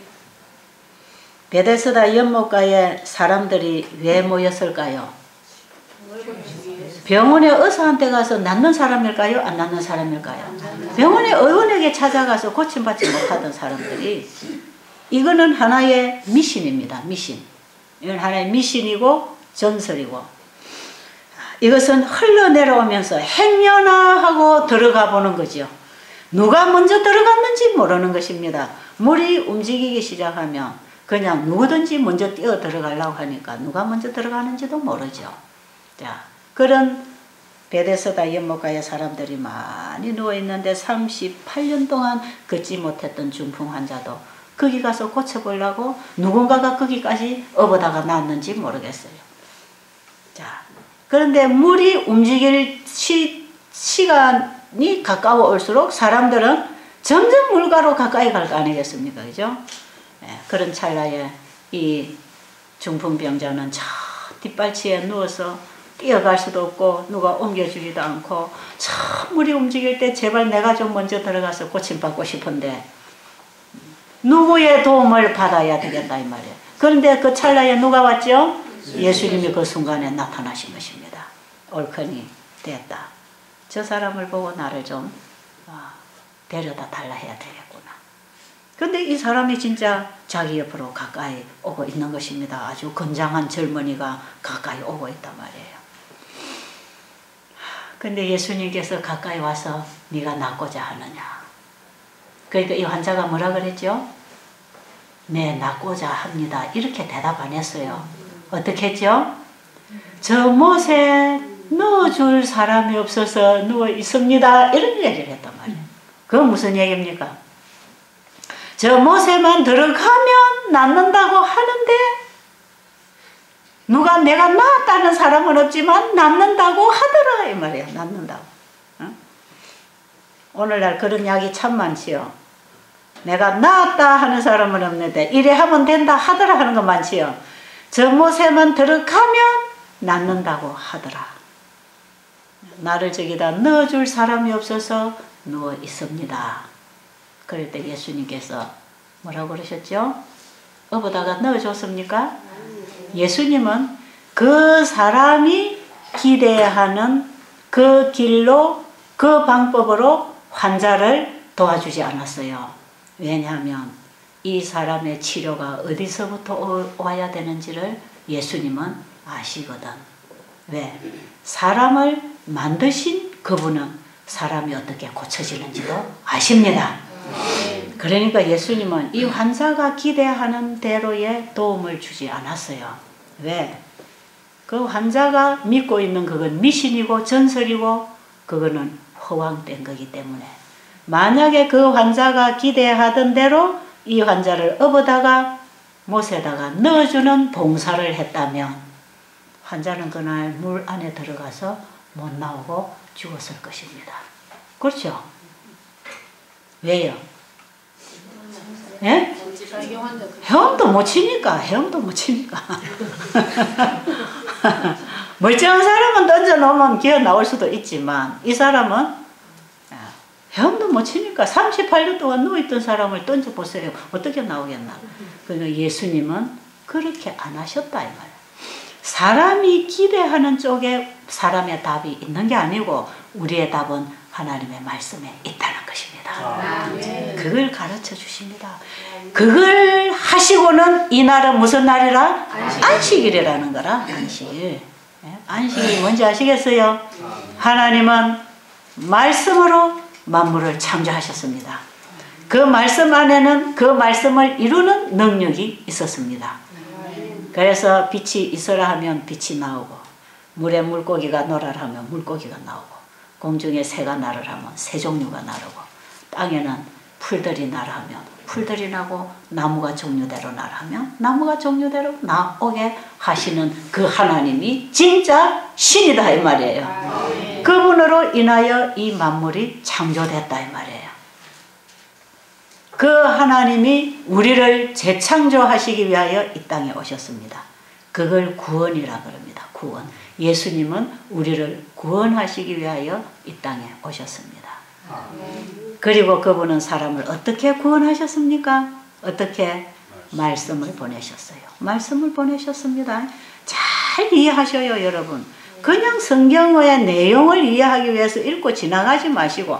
베데스다 연못가에 사람들이 왜 모였을까요? 병원에 의사한테 가서 낫는 사람일까요? 안 낫는 사람일까요? 병원에 의원에게 찾아가서 고침받지 못하던 사람들이, 이거는 하나의 미신입니다. 미신. 이건 하나의 미신이고 전설이고, 이것은 흘러내려오면서 행여나하고 들어가 보는 거죠. 누가 먼저 들어갔는지 모르는 것입니다. 물이 움직이기 시작하면 그냥 누구든지 먼저 뛰어 들어가려고 하니까 누가 먼저 들어가는지도 모르죠. 자, 그런 베데스다 연못가에 사람들이 많이 누워있는데 38년 동안 걷지 못했던 중풍 환자도 거기 가서 고쳐보려고 누군가가 거기까지 업어다가 놨는지 모르겠어요. 자, 그런데 물이 움직일 시간이 가까워 올수록 사람들은 점점 물가로 가까이 갈 거 아니겠습니까? 그죠? 네, 그런 찰나에 이 중풍병자는 저 뒷발치에 누워서 뛰어갈 수도 없고 누가 옮겨주지도 않고 참 물이 움직일 때 제발 내가 좀 먼저 들어가서 고침받고 싶은데 누구의 도움을 받아야 되겠다 이 말이에요. 그런데 그 찰나에 누가 왔죠? 예수님이 그 순간에 나타나신 것입니다. 옳거니 됐다. 저 사람을 보고 나를 좀 데려다 달라 해야 되겠구나. 근데 이 사람이 진짜 자기 옆으로 가까이 오고 있는 것입니다. 아주 건장한 젊은이가 가까이 오고 있단 말이에요. 근데 예수님께서 가까이 와서 네가 낫고자 하느냐. 그러니까 이 환자가 뭐라 그랬죠? 네, 낫고자 합니다. 이렇게 대답 안 했어요. 어떻게 했죠? 저 못에 넣어줄 사람이 없어서 누워 있습니다. 이런 얘기를 했단 말이에요. 그건 무슨 얘기입니까? 저 못에만 들어가면 낫는다고 하는데 누가 내가 낫다는 사람은 없지만 낫는다고 하더라 이 말이에요. 낫는다고. 응? 오늘날 그런 약이 참 많지요. 내가 낫다 하는 사람은 없는데 이래 하면 된다 하더라 하는 거 많지요. 저 못에만 들어가면 낫는다고 하더라. 나를 저기다 넣어줄 사람이 없어서 누워 있습니다. 그럴 때 예수님께서 뭐라고 그러셨죠? 업어다가 넣어줬습니까? 예수님은 그 사람이 기대하는 그 길로 그 방법으로 환자를 도와주지 않았어요. 왜냐하면 이 사람의 치료가 어디서부터 와야 되는지를 예수님은 아시거든. 왜? 사람을 만드신 그분은 사람이 어떻게 고쳐지는지도 아십니다. 그러니까 예수님은 이 환자가 기대하는 대로의 도움을 주지 않았어요. 왜? 그 환자가 믿고 있는 그건 미신이고 전설이고 그거는 허황된 거기 때문에 만약에 그 환자가 기대하던 대로 이 환자를 업어다가 못에다가 넣어주는 봉사를 했다면 환자는 그날 물 안에 들어가서 못 나오고 죽었을 것입니다. 그렇죠? 왜요? 예? 헤엄도 못 치니까. 멀쩡한 사람은 던져놓으면 기어 나올 수도 있지만 이 사람은 헤엄도 못 치니까 38년 동안 누워있던 사람을 던져보세요. 어떻게 나오겠나. 그러니까 예수님은 그렇게 안 하셨다 이 말이에요. 사람이 기대하는 쪽에 사람의 답이 있는 게 아니고 우리의 답은 하나님의 말씀에 있다는 것입니다. 그걸 가르쳐 주십니다. 그걸 하시고는 이날은 무슨 날이라? 안식일이라는 거라. 안식일. 안식일이 뭔지 아시겠어요? 하나님은 말씀으로 만물을 창조하셨습니다. 그 말씀 안에는 그 말씀을 이루는 능력이 있었습니다. 그래서 빛이 있어라 하면 빛이 나오고, 물에 물고기가 놀아라 하면 물고기가 나오고, 공중에 새가 나르라 하면 새 종류가 나르고, 땅에는 풀들이 나라 하면 풀들이 나고, 나무가 종류대로 나라 하면 나무가 종류대로 나오게 하시는 그 하나님이 진짜 신이다 이 말이에요. 그분으로 인하여 이 만물이 창조됐다 이 말이에요. 그 하나님이 우리를 재창조하시기 위하여 이 땅에 오셨습니다. 그걸 구원이라 그럽니다. 구원. 예수님은 우리를 구원하시기 위하여 이 땅에 오셨습니다. 그리고 그분은 사람을 어떻게 구원하셨습니까? 어떻게? 말씀을 보내셨어요. 말씀을 보내셨습니다. 잘 이해하셔요, 여러분. 그냥 성경의 내용을 이해하기 위해서 읽고 지나가지 마시고,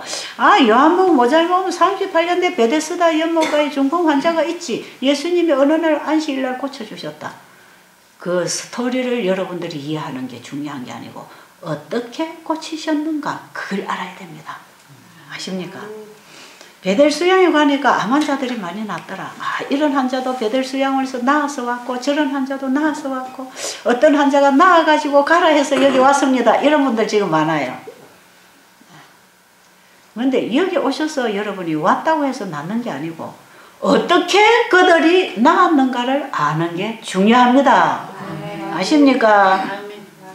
요한복음 5장 보면 38년 대 베데스다 연못가에 중풍 환자가 있지, 예수님이 어느 날 안식일날 고쳐주셨다. 그 스토리를 여러분들이 이해하는 게 중요한 게 아니고 어떻게 고치셨는가 그걸 알아야 됩니다. 아십니까? 베델 수양에 가니까 암 환자들이 많이 낫더라. 이런 환자도 베델 수양에서 나아서 왔고, 저런 환자도 나아서 왔고, 어떤 환자가 나아가지고 가라 해서 여기 왔습니다. 이런 분들 지금 많아요. 그런데 여기 오셔서 여러분이 왔다고 해서 낫는 게 아니고 어떻게 그들이 나았는가를 아는 게 중요합니다. 아십니까?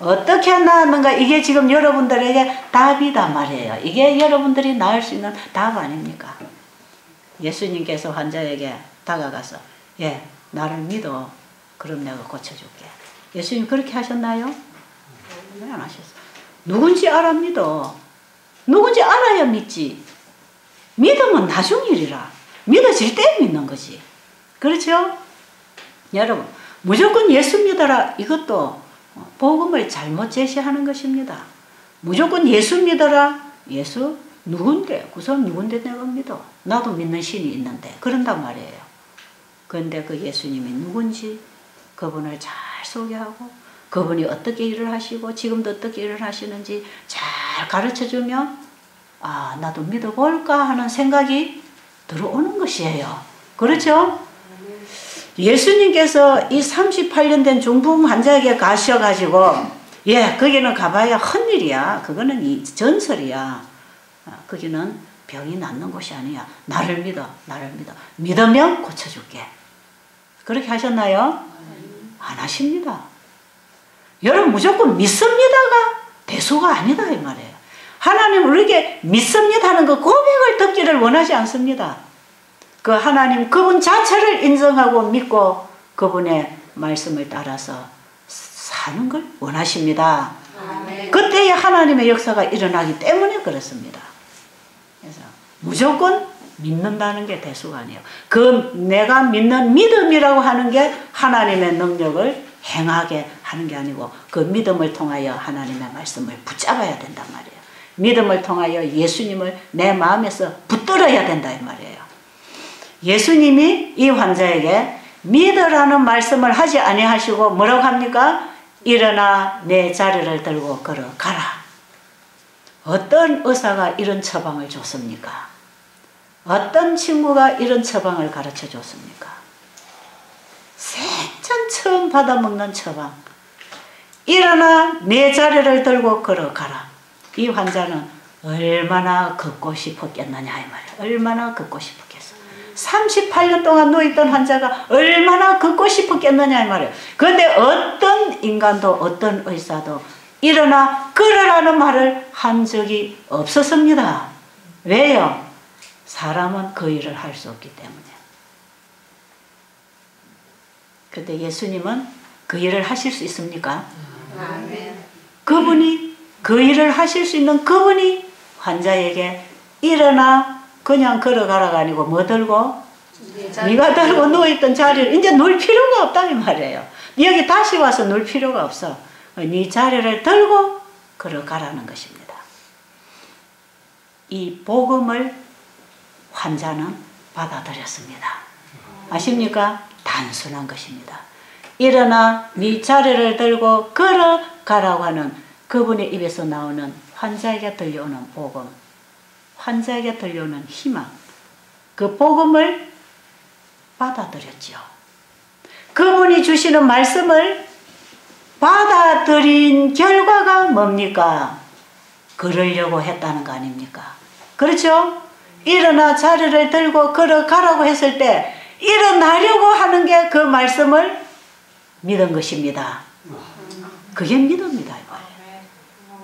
어떻게 나았는가, 이게 지금 여러분들에게 답이다 말이에요. 이게 여러분들이 나을 수 있는 답 아닙니까? 예수님께서 환자에게 다가가서 나를 믿어. 그럼 내가 고쳐줄게. 예수님 그렇게 하셨나요? 왜 안 하셨어요? 누군지 알아 믿어. 누군지 알아야 믿지. 믿으면 나중 일이라. 믿어질 때 믿는 거지. 그렇죠? 여러분, 무조건 예수 믿어라, 이것도 복음을 잘못 제시하는 것입니다. 무조건 예수 믿어라. 예수 누군데? 그 사람 누군데 내가 믿어? 나도 믿는 신이 있는데. 그런단 말이에요. 그런데 그 예수님이 누군지 그분을 잘 소개하고, 그분이 어떻게 일을 하시고 지금도 어떻게 일을 하시는지 잘 가르쳐주면 나도 믿어볼까 하는 생각이 들어오는 것이에요. 그렇죠? 예수님께서 이 38년 된 중풍 환자에게 가셔가지고, 거기는 가봐야 헛일이야. 그거는 이 전설이야. 거기는 병이 낫는 곳이 아니야. 나를 믿어. 나를 믿어. 믿으면 고쳐줄게. 그렇게 하셨나요? 안 하십니다. 여러분, 무조건 믿습니다가 대수가 아니다 이 말이에요. 하나님 우리에게 믿습니다 하는 그 고백을 듣기를 원하지 않습니다. 그 하나님 그분 자체를 인정하고 믿고 그분의 말씀을 따라서 사는 걸 원하십니다. 그때의 하나님의 역사가 일어나기 때문에 그렇습니다. 그래서 무조건 믿는다는 게 대수가 아니에요. 그 내가 믿는 믿음이라고 하는 게 하나님의 능력을 행하게 하는 게 아니고, 그 믿음을 통하여 하나님의 말씀을 붙잡아야 된단 말이에요. 믿음을 통하여 예수님을 내 마음에서 붙들어야 된다 이 말이에요. 예수님이 이 환자에게 믿으라는 말씀을 하지 아니하시고 뭐라고 합니까? 일어나 내 자리를 들고 걸어가라. 어떤 의사가 이런 처방을 줬습니까? 어떤 친구가 이런 처방을 가르쳐 줬습니까? 생전 처음 받아먹는 처방. 일어나 내 자리를 들고 걸어가라. 이 환자는 얼마나 걷고 싶었겠느냐 이 말이에요. 얼마나 걷고 싶었겠어. 38년 동안 누워있던 환자가 얼마나 걷고 싶었겠느냐 이 말이에요. 그런데 어떤 인간도 어떤 의사도 일어나 걸으라는 말을 한 적이 없었습니다. 왜요? 사람은 그 일을 할 수 없기 때문에. 그런데 예수님은 그 일을 하실 수 있습니까? 그분이, 그 일을 하실 수 있는 그분이 환자에게 일어나 그냥 걸어가라가 아니고 뭐 들고? 네가 들고 누워있던 자리를 이제 놓을 필요가 없다 이 말이에요. 여기 다시 와서 놓을 필요가 없어. 네 자리를 들고 걸어가라는 것입니다. 이 복음을 환자는 받아들였습니다. 아십니까? 단순한 것입니다. 일어나 네 자리를 들고 걸어가라고 하는 그분의 입에서 나오는 환자에게 들려오는 복음. 환자에게 들려오는 희망, 그 복음을 받아들였죠. 그분이 주시는 말씀을 받아들인 결과가 뭡니까? 걸으려고 했다는 거 아닙니까? 그렇죠? 일어나 자리를 들고 걸어가라고 했을 때 일어나려고 하는 게 그 말씀을 믿은 것입니다. 그게 믿음이다 이거예요.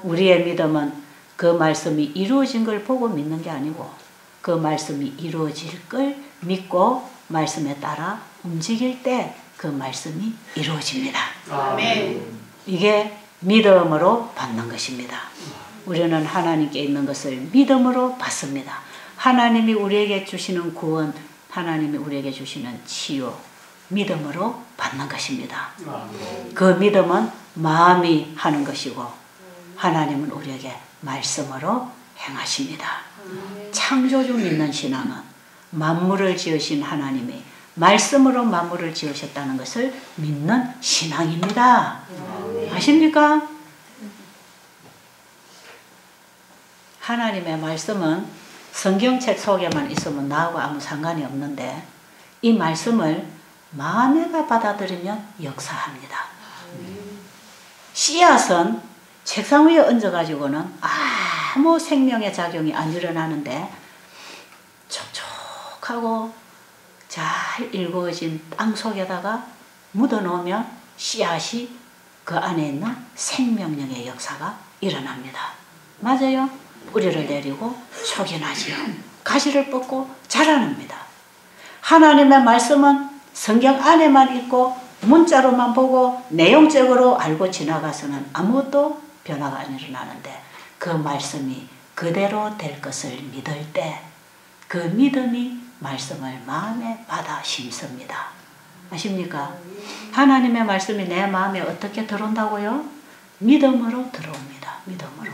우리의 믿음은 그 말씀이 이루어진 걸 보고 믿는 게 아니고 그 말씀이 이루어질 걸 믿고 말씀에 따라 움직일 때 그 말씀이 이루어집니다. 아멘. 이게 믿음으로 받는 것입니다. 우리는 하나님께 있는 것을 믿음으로 받습니다. 하나님이 우리에게 주시는 구원, 하나님이 우리에게 주시는 치유, 믿음으로 받는 것입니다. 그 믿음은 마음이 하는 것이고 하나님은 우리에게 말씀으로 행하십니다. 창조주 믿는 신앙은 만물을 지으신 하나님이 말씀으로 만물을 지으셨다는 것을 믿는 신앙입니다. 아십니까? 하나님의 말씀은 성경책 속에만 있으면 나하고 아무 상관이 없는데 이 말씀을 마음에가 받아들이면 역사합니다. 씨앗은 책상 위에 얹어가지고는 아무 생명의 작용이 안 일어나는데 촉촉하고 잘 일구어진 땅 속에다가 묻어놓으면 씨앗이 그 안에 있는 생명력의 역사가 일어납니다. 맞아요? 뿌리를 내리고 촉이 나지요. 가시를 뻗고 자라납니다. 하나님의 말씀은 성경 안에만 있고 문자로만 보고 내용적으로 알고 지나가서는 아무것도 변화가 안 일어나는데 그 말씀이 그대로 될 것을 믿을 때 그 믿음이 말씀을 마음에 받아 심습니다. 아십니까? 하나님의 말씀이 내 마음에 어떻게 들어온다고요? 믿음으로 들어옵니다. 믿음으로.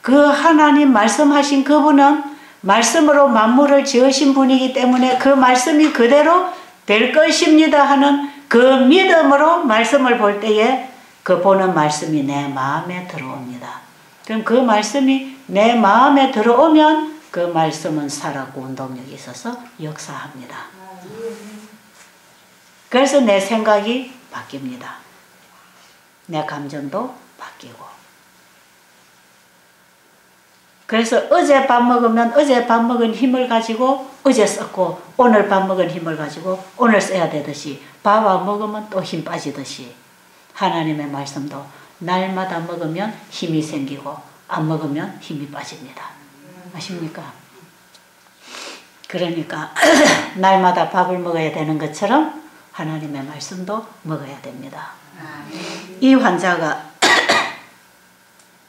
그 하나님 말씀하신 그분은 말씀으로 만물을 지으신 분이기 때문에 그 말씀이 그대로 될 것입니다 하는 그 믿음으로 말씀을 볼 때에 그 보는 말씀이 내 마음에 들어옵니다. 그럼 그 말씀이 내 마음에 들어오면 그 말씀은 살았고 운동력이 있어서 역사합니다. 그래서 내 생각이 바뀝니다. 내 감정도 바뀌고. 그래서 어제 밥 먹으면 어제 밥 먹은 힘을 가지고 어제 썼고 오늘 밥 먹은 힘을 가지고 오늘 써야 되듯이 밥 안 먹으면 또 힘 빠지듯이 하나님의 말씀도 날마다 먹으면 힘이 생기고 안 먹으면 힘이 빠집니다. 아십니까? 그러니까 날마다 밥을 먹어야 되는 것처럼 하나님의 말씀도 먹어야 됩니다. 이 환자가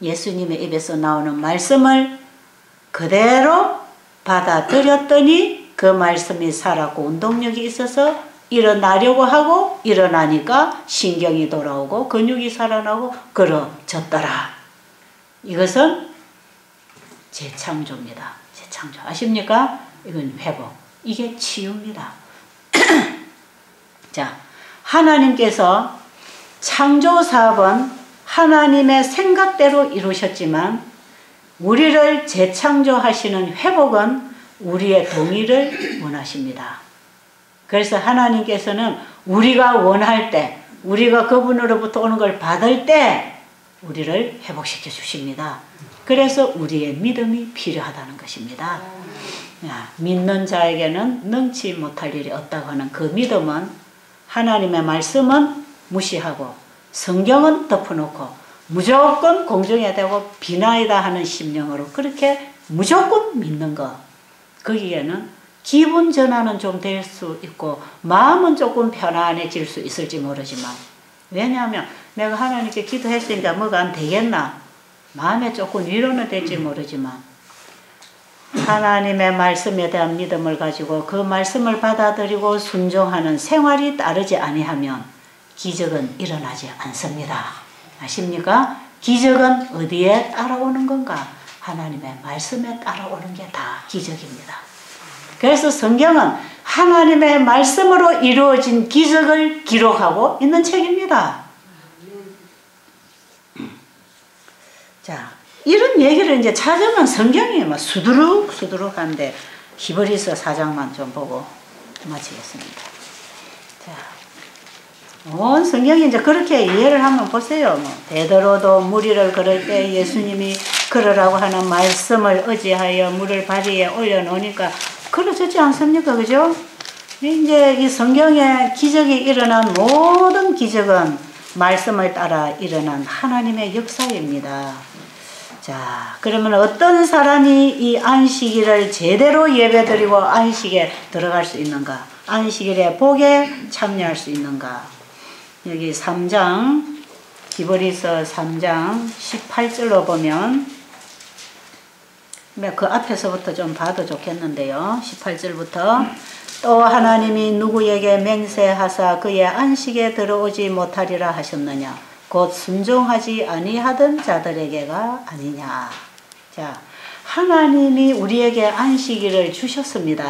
예수님의 입에서 나오는 말씀을 그대로 받아들였더니 그 말씀이 살았고 운동력이 있어서 일어나려고 하고 일어나니까 신경이 돌아오고 근육이 살아나고 걸어졌더라. 이것은 재창조입니다. 재창조. 아십니까? 이건 회복. 이게 치유입니다. 자, 하나님께서 창조 사업은 하나님의 생각대로 이루셨지만 우리를 재창조하시는 회복은 우리의 동의를 원하십니다. 그래서 하나님께서는 우리가 원할 때, 우리가 그분으로부터 오는 걸 받을 때 우리를 회복시켜 주십니다. 그래서 우리의 믿음이 필요하다는 것입니다. 믿는 자에게는 능치 못할 일이 없다고 하는 그 믿음은 하나님의 말씀은 무시하고 성경은 덮어놓고 무조건 공정해야 되고 비나이다 하는 심령으로 그렇게 무조건 믿는 것. 거기에는 기분 전환은 좀 될 수 있고 마음은 조금 편안해질 수 있을지 모르지만 왜냐하면 내가 하나님께 기도했으니까 뭐가 안 되겠나 마음에 조금 위로는 될지 모르지만 하나님의 말씀에 대한 믿음을 가지고 그 말씀을 받아들이고 순종하는 생활이 따르지 아니하면 기적은 일어나지 않습니다. 아십니까? 기적은 어디에 따라오는 건가? 하나님의 말씀에 따라오는 게 다 기적입니다. 그래서 성경은 하나님의 말씀으로 이루어진 기적을 기록하고 있는 책입니다. 자, 이런 얘기를 이제 찾으면 성경이 막 수두룩 한데 히브리서 4장만 좀 보고 마치겠습니다. 자, 온 성경이 이제 그렇게 이해를 한번 보세요. 뭐 베드로도 무리를 걸을 때 예수님이 걸으라고 하는 말씀을 의지하여 물을 바리에 올려놓으니까 걸어졌지 않습니까? 그죠? 이제 이 성경에 기적이 일어난 모든 기적은 말씀을 따라 일어난 하나님의 역사입니다. 자, 그러면 어떤 사람이 이 안식일을 제대로 예배드리고 안식에 들어갈 수 있는가? 안식일의 복에 참여할 수 있는가? 여기 3장, 히브리서 3장 18절로 보면, 그 앞에서부터 좀 봐도 좋겠는데요. 18절부터 또 하나님이 누구에게 맹세하사 그의 안식에 들어오지 못하리라 하셨느냐? 곧 순종하지 아니하던 자들에게가 아니냐. 자, 하나님이 우리에게 안식일을 주셨습니다.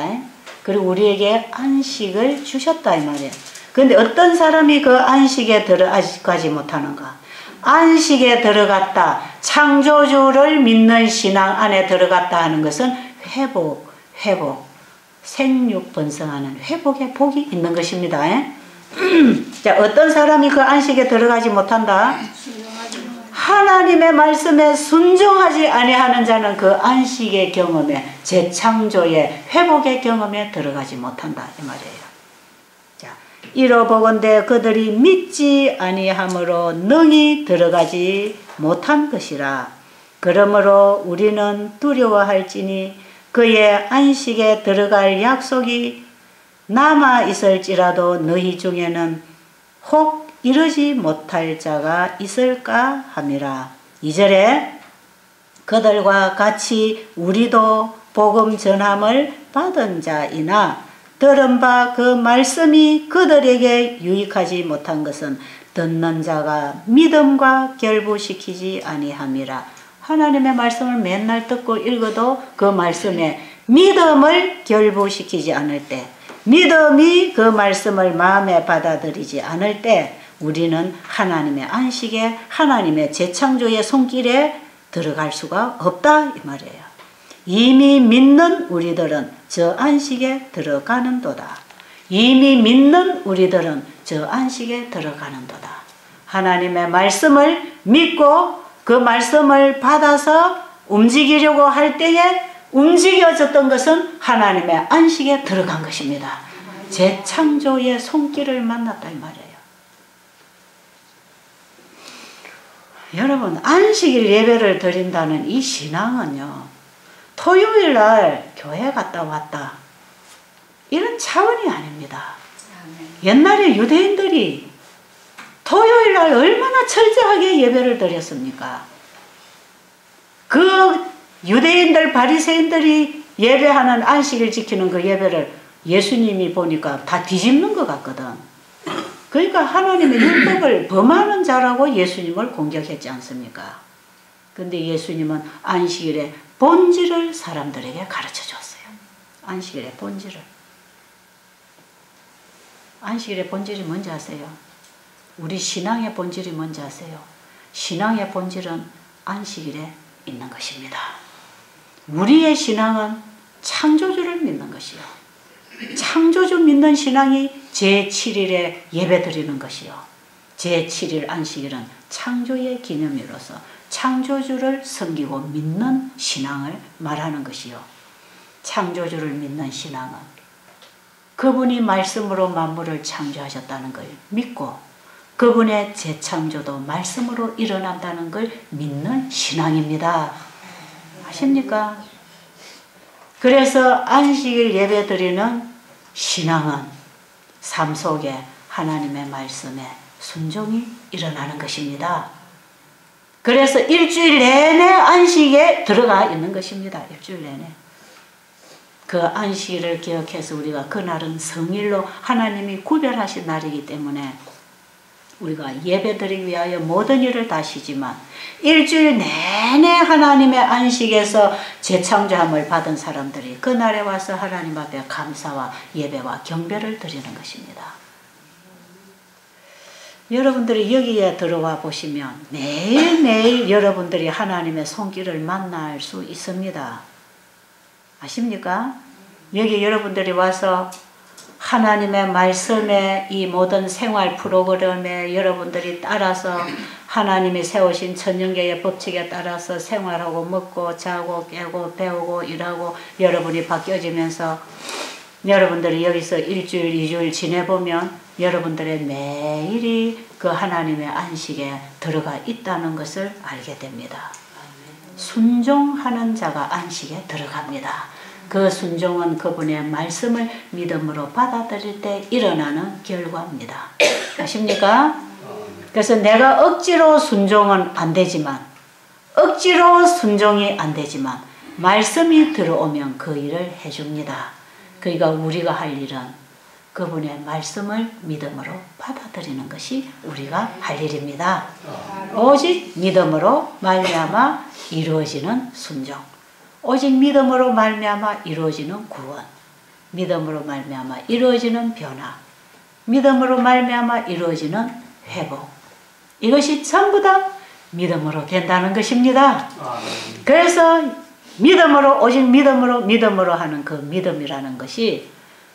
그리고 우리에게 안식을 주셨다 이 말이에요. 그런데 어떤 사람이 그 안식에 들어가지 못하는가? 안식에 들어갔다, 창조주를 믿는 신앙 안에 들어갔다 하는 것은 회복, 생육 번성하는 회복의 복이 있는 것입니다. 자, 어떤 사람이 그 안식에 들어가지 못한다? 하나님의 말씀에 순종하지 아니하는 자는 그 안식의 경험에, 재창조의 회복의 경험에 들어가지 못한다 이 말이에요. 자, 이러보건대 그들이 믿지 아니함으로 능히 들어가지 못한 것이라. 그러므로 우리는 두려워할지니 그의 안식에 들어갈 약속이 남아 있을지라도 너희 중에는 혹 이르지 못할 자가 있을까 함이라. 2절에 그들과 같이 우리도 복음 전함을 받은 자이나 들은 바 그 말씀이 그들에게 유익하지 못한 것은 듣는 자가 믿음과 결부시키지 아니함이라. 하나님의 말씀을 맨날 듣고 읽어도 그 말씀에 믿음을 결부시키지 않을 때, 믿음이 그 말씀을 마음에 받아들이지 않을 때 우리는 하나님의 안식에, 하나님의 재창조의 손길에 들어갈 수가 없다 이 말이에요. 이미 믿는 우리들은 저 안식에 들어가는도다. 이미 믿는 우리들은 저 안식에 들어가는도다. 하나님의 말씀을 믿고 그 말씀을 받아서 움직이려고 할 때에 움직여졌던 것은 하나님의 안식에 들어간 것입니다. 재창조의 손길을 만났다 이 말이에요. 여러분, 안식일 예배를 드린다는 이 신앙은요, 토요일 날 교회 갔다 왔다 이런 차원이 아닙니다. 옛날에 유대인들이 토요일 날 얼마나 철저하게 예배를 드렸습니까? 그 유대인들, 바리새인들이 예배하는 안식일 지키는 그 예배를 예수님이 보니까 다 뒤집는 것 같거든. 그러니까 하나님의 율법을 범하는 자라고 예수님을 공격했지 않습니까? 근데 예수님은 안식일의 본질을 사람들에게 가르쳐 줬어요. 안식일의 본질을. 안식일의 본질이 뭔지 아세요? 우리 신앙의 본질이 뭔지 아세요? 신앙의 본질은 안식일에 있는 것입니다. 우리의 신앙은 창조주를 믿는 것이요. 창조주 믿는 신앙이 제7일에 예배드리는 것이요. 제7일 안식일은 창조의 기념일로서 창조주를 섬기고 믿는 신앙을 말하는 것이요. 창조주를 믿는 신앙은 그분이 말씀으로 만물을 창조하셨다는 걸 믿고 그분의 재창조도 말씀으로 일어난다는 걸 믿는 신앙입니다. 아십니까? 그래서 안식일 예배드리는 신앙은 삶 속에 하나님의 말씀에 순종이 일어나는 것입니다. 그래서 일주일 내내 안식에 들어가 있는 것입니다. 일주일 내내. 그 안식일을 기억해서 우리가 그날은 성일로 하나님이 구별하신 날이기 때문에 우리가 예배드리기 위하여 모든 일을 다 쉬지만 일주일 내내 하나님의 안식에서 재창조함을 받은 사람들이 그날에 와서 하나님 앞에 감사와 예배와 경배를 드리는 것입니다. 여러분들이 여기에 들어와 보시면 매일매일 여러분들이 하나님의 손길을 만날 수 있습니다. 아십니까? 여기 여러분들이 와서 하나님의 말씀에 이 모든 생활 프로그램에 여러분들이 따라서 하나님이 세우신 천년계의 법칙에 따라서 생활하고 먹고 자고 깨고 배우고 일하고 여러분이 바뀌어지면서 여러분들이 여기서 일주일, 이주일 지내보면 여러분들의 매일이 그 하나님의 안식에 들어가 있다는 것을 알게 됩니다. 순종하는 자가 안식에 들어갑니다. 그 순종은 그분의 말씀을 믿음으로 받아들일 때 일어나는 결과입니다. 아십니까? 그래서 내가 억지로 순종은 안 되지만 억지로 순종이 안 되지만 말씀이 들어오면 그 일을 해줍니다. 그러니까 우리가 할 일은 그분의 말씀을 믿음으로 받아들이는 것이 우리가 할 일입니다. 오직 믿음으로 말미암아 이루어지는 순종, 오직 믿음으로 말미암아 이루어지는 구원, 믿음으로 말미암아 이루어지는 변화, 믿음으로 말미암아 이루어지는 회복, 이것이 전부 다 믿음으로 된다는 것입니다. 그래서 믿음으로, 오직 믿음으로 하는 그 믿음이라는 것이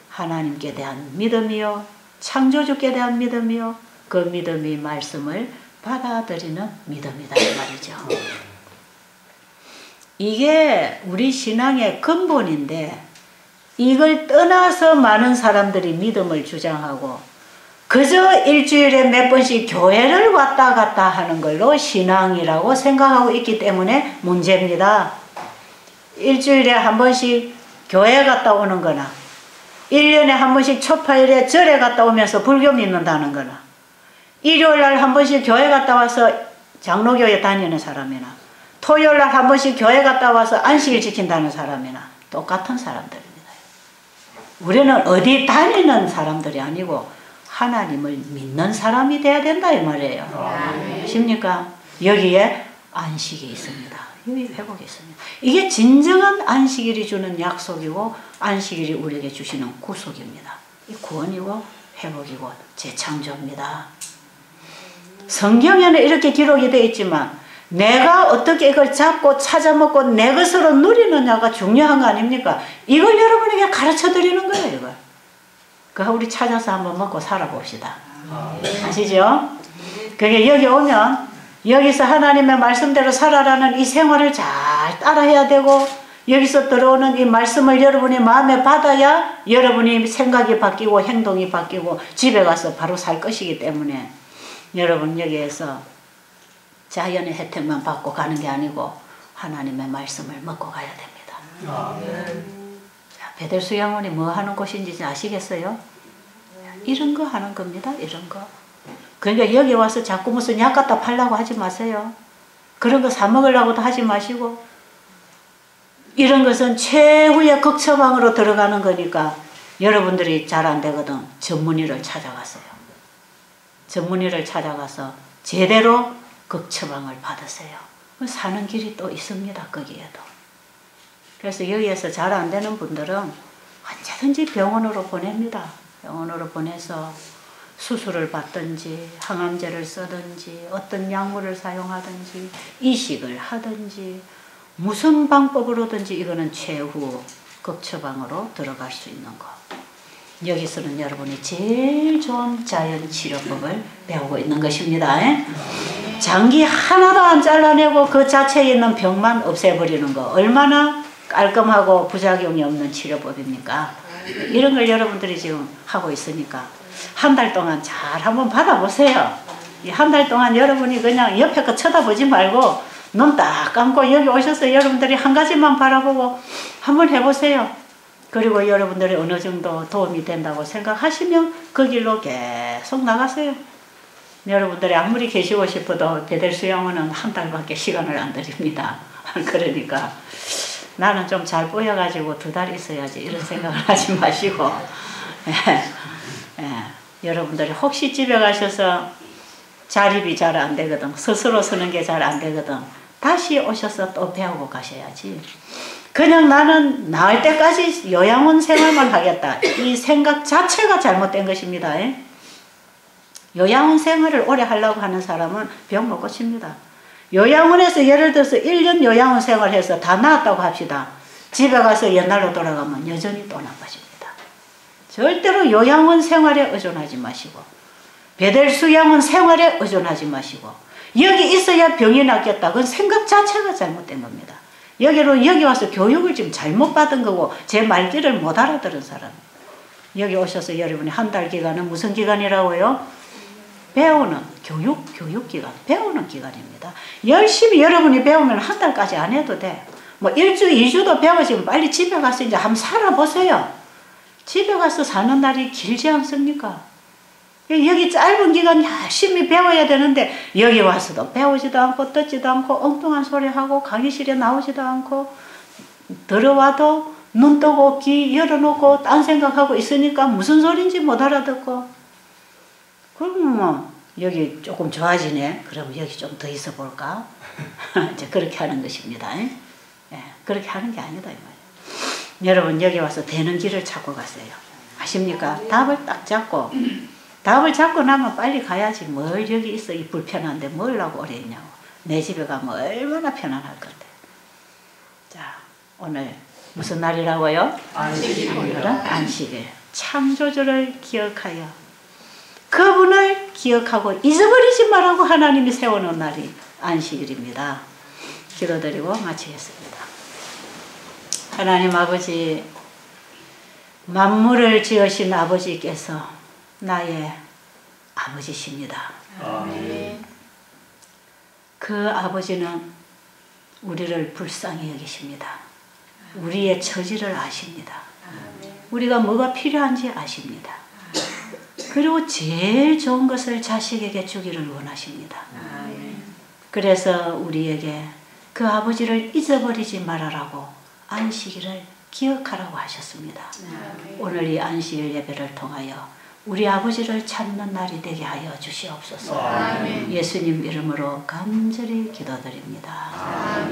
하나님께 대한 믿음이요, 창조주께 대한 믿음이요, 그 믿음이 말씀을 받아들이는 믿음이다 이 말이죠. 이게 우리 신앙의 근본인데 이걸 떠나서 많은 사람들이 믿음을 주장하고 그저 일주일에 몇 번씩 교회를 왔다 갔다 하는 걸로 신앙이라고 생각하고 있기 때문에 문제입니다. 일주일에 한 번씩 교회 갔다 오는 거나 1년에 한 번씩 초파일에 절에 갔다 오면서 불교 믿는다는 거나 일요일날 한 번씩 교회 갔다 와서 장로교회 다니는 사람이나 토요일날 한 번씩 교회 갔다 와서 안식일 지킨다는 사람이나 똑같은 사람들입니다. 우리는 어디 다니는 사람들이 아니고 하나님을 믿는 사람이 돼야 된다 이 말이에요. 아십니까? 여기에 안식이 있습니다. 여기 회복이 있습니다. 이게 진정한 안식일이 주는 약속이고 안식일이 우리에게 주시는 구속입니다. 이 구원이고 회복이고 재창조입니다. 성경에는 이렇게 기록이 되어 있지만 내가 어떻게 이걸 잡고 찾아먹고 내 것으로 누리느냐가 중요한 거 아닙니까? 이걸 여러분에게 가르쳐 드리는 거예요. 이걸. 그거 우리 찾아서 한번 먹고 살아봅시다. 아시죠? 그게 여기 오면 여기서 하나님의 말씀대로 살아라는 이 생활을 잘 따라해야 되고 여기서 들어오는 이 말씀을 여러분이 마음에 받아야 여러분이 생각이 바뀌고 행동이 바뀌고 집에 가서 바로 살 것이기 때문에 여러분 여기에서 자연의 혜택만 받고 가는 게 아니고 하나님의 말씀을 먹고 가야 됩니다. 자, 베델수 양원이 뭐 하는 곳인지 아시겠어요? 이런 거 하는 겁니다. 이런 거. 그러니까 여기 와서 자꾸 무슨 약 갖다 팔라고 하지 마세요. 그런 거 사 먹으려고도 하지 마시고 이런 것은 최후의 극처방으로 들어가는 거니까 여러분들이 잘 안 되거든 전문의를 찾아가세요. 전문의를 찾아가서 제대로 극처방을 받으세요. 사는 길이 또 있습니다. 거기에도. 그래서 여기에서 잘 안 되는 분들은 언제든지 병원으로 보냅니다. 병원으로 보내서 수술을 받든지 항암제를 쓰든지 어떤 약물을 사용하든지 이식을 하든지 무슨 방법으로든지 이거는 최후 극처방으로 들어갈 수 있는 거. 여기서는 여러분이 제일 좋은 자연치료법을 배우고 있는 것입니다. 장기 하나도 안 잘라내고 그 자체에 있는 병만 없애버리는 거 얼마나 깔끔하고 부작용이 없는 치료법입니까? 이런 걸 여러분들이 지금 하고 있으니까 한 달 동안 잘 한번 받아보세요. 한 달 동안 여러분이 그냥 옆에 거 쳐다보지 말고 눈 딱 감고 여기 오셔서 여러분들이 한 가지만 바라보고 한번 해보세요. 그리고 여러분들이 어느 정도 도움이 된다고 생각하시면 그 길로 계속 나가세요. 여러분들이 아무리 계시고 싶어도 베델수 양원은 한 달밖에 시간을 안 드립니다. 그러니까 나는 좀 잘 보여가지고 2달 있어야지 이런 생각을 하지 마시고 여러분들이 혹시 집에 가셔서 자립이 잘 안 되거든 스스로 서는 게 잘 안 되거든 다시 오셔서 또 배우고 가셔야지 그냥 나는 나을 때까지 요양원 생활만 하겠다 이 생각 자체가 잘못된 것입니다. 요양원 생활을 오래 하려고 하는 사람은 병 못 고칩니다. 요양원에서 예를 들어서 1년 요양원 생활해서 다 나았다고 합시다. 집에 가서 옛날로 돌아가면 여전히 또 나빠집니다. 절대로 요양원 생활에 의존하지 마시고 배들 수양원 생활에 의존하지 마시고 여기 있어야 병이 낫겠다. 그건 생각 자체가 잘못된 겁니다. 여기 와서 교육을 지금 잘못 받은 거고 제 말귀를 못 알아들은 사람. 여기 오셔서 여러분이 한 달 기간은 무슨 기간이라고요? 배우는 교육 기간, 배우는 기간입니다. 열심히 여러분이 배우면 한 달까지 안 해도 돼. 뭐 1주, 2주도 배우시면 빨리 집에 가서 이제 한번 살아보세요. 집에 가서 사는 날이 길지 않습니까? 여기 짧은 기간 열심히 배워야 되는데 여기 와서도 배우지도 않고 듣지도 않고 엉뚱한 소리 하고 강의실에 나오지도 않고 들어와도 눈 뜨고 귀 열어놓고 딴 생각하고 있으니까 무슨 소린지 못 알아듣고 그럼 뭐 여기 조금 좋아지네. 그럼 여기 좀 더 있어 볼까? 이제 그렇게 하는 것입니다. 예, 그렇게 하는 게 아니다 이 말이에요. 여러분 여기 와서 되는 길을 찾고 가세요. 아십니까? 답을 딱 잡고 답을 잡고 나면 빨리 가야지. 뭘 여기 있어 이 불편한데 뭘 하고 오래 있냐고. 내 집에 가면 얼마나 편안할 건데. 자 오늘 무슨 날이라고요? 안식일입니다. 오늘은 안식일. 창조주를 기억하여 그분을 기억하고 잊어버리지 말라고 하나님이 세워놓은 날이 안식일입니다. 기도드리고 마치겠습니다. 하나님 아버지, 만물을 지으신 아버지께서 나의 아버지십니다. 아멘. 그 아버지는 우리를 불쌍히 여기십니다. 우리의 처지를 아십니다. 우리가 뭐가 필요한지 아십니다. 그리고 제일 좋은 것을 자식에게 주기를 원하십니다. 그래서 우리에게 그 아버지를 잊어버리지 말아라고 안식일을 기억하라고 하셨습니다. 오늘 이 안식일 예배를 통하여 우리 아버지를 찾는 날이 되게 하여 주시옵소서. 예수님 이름으로 간절히 기도드립니다.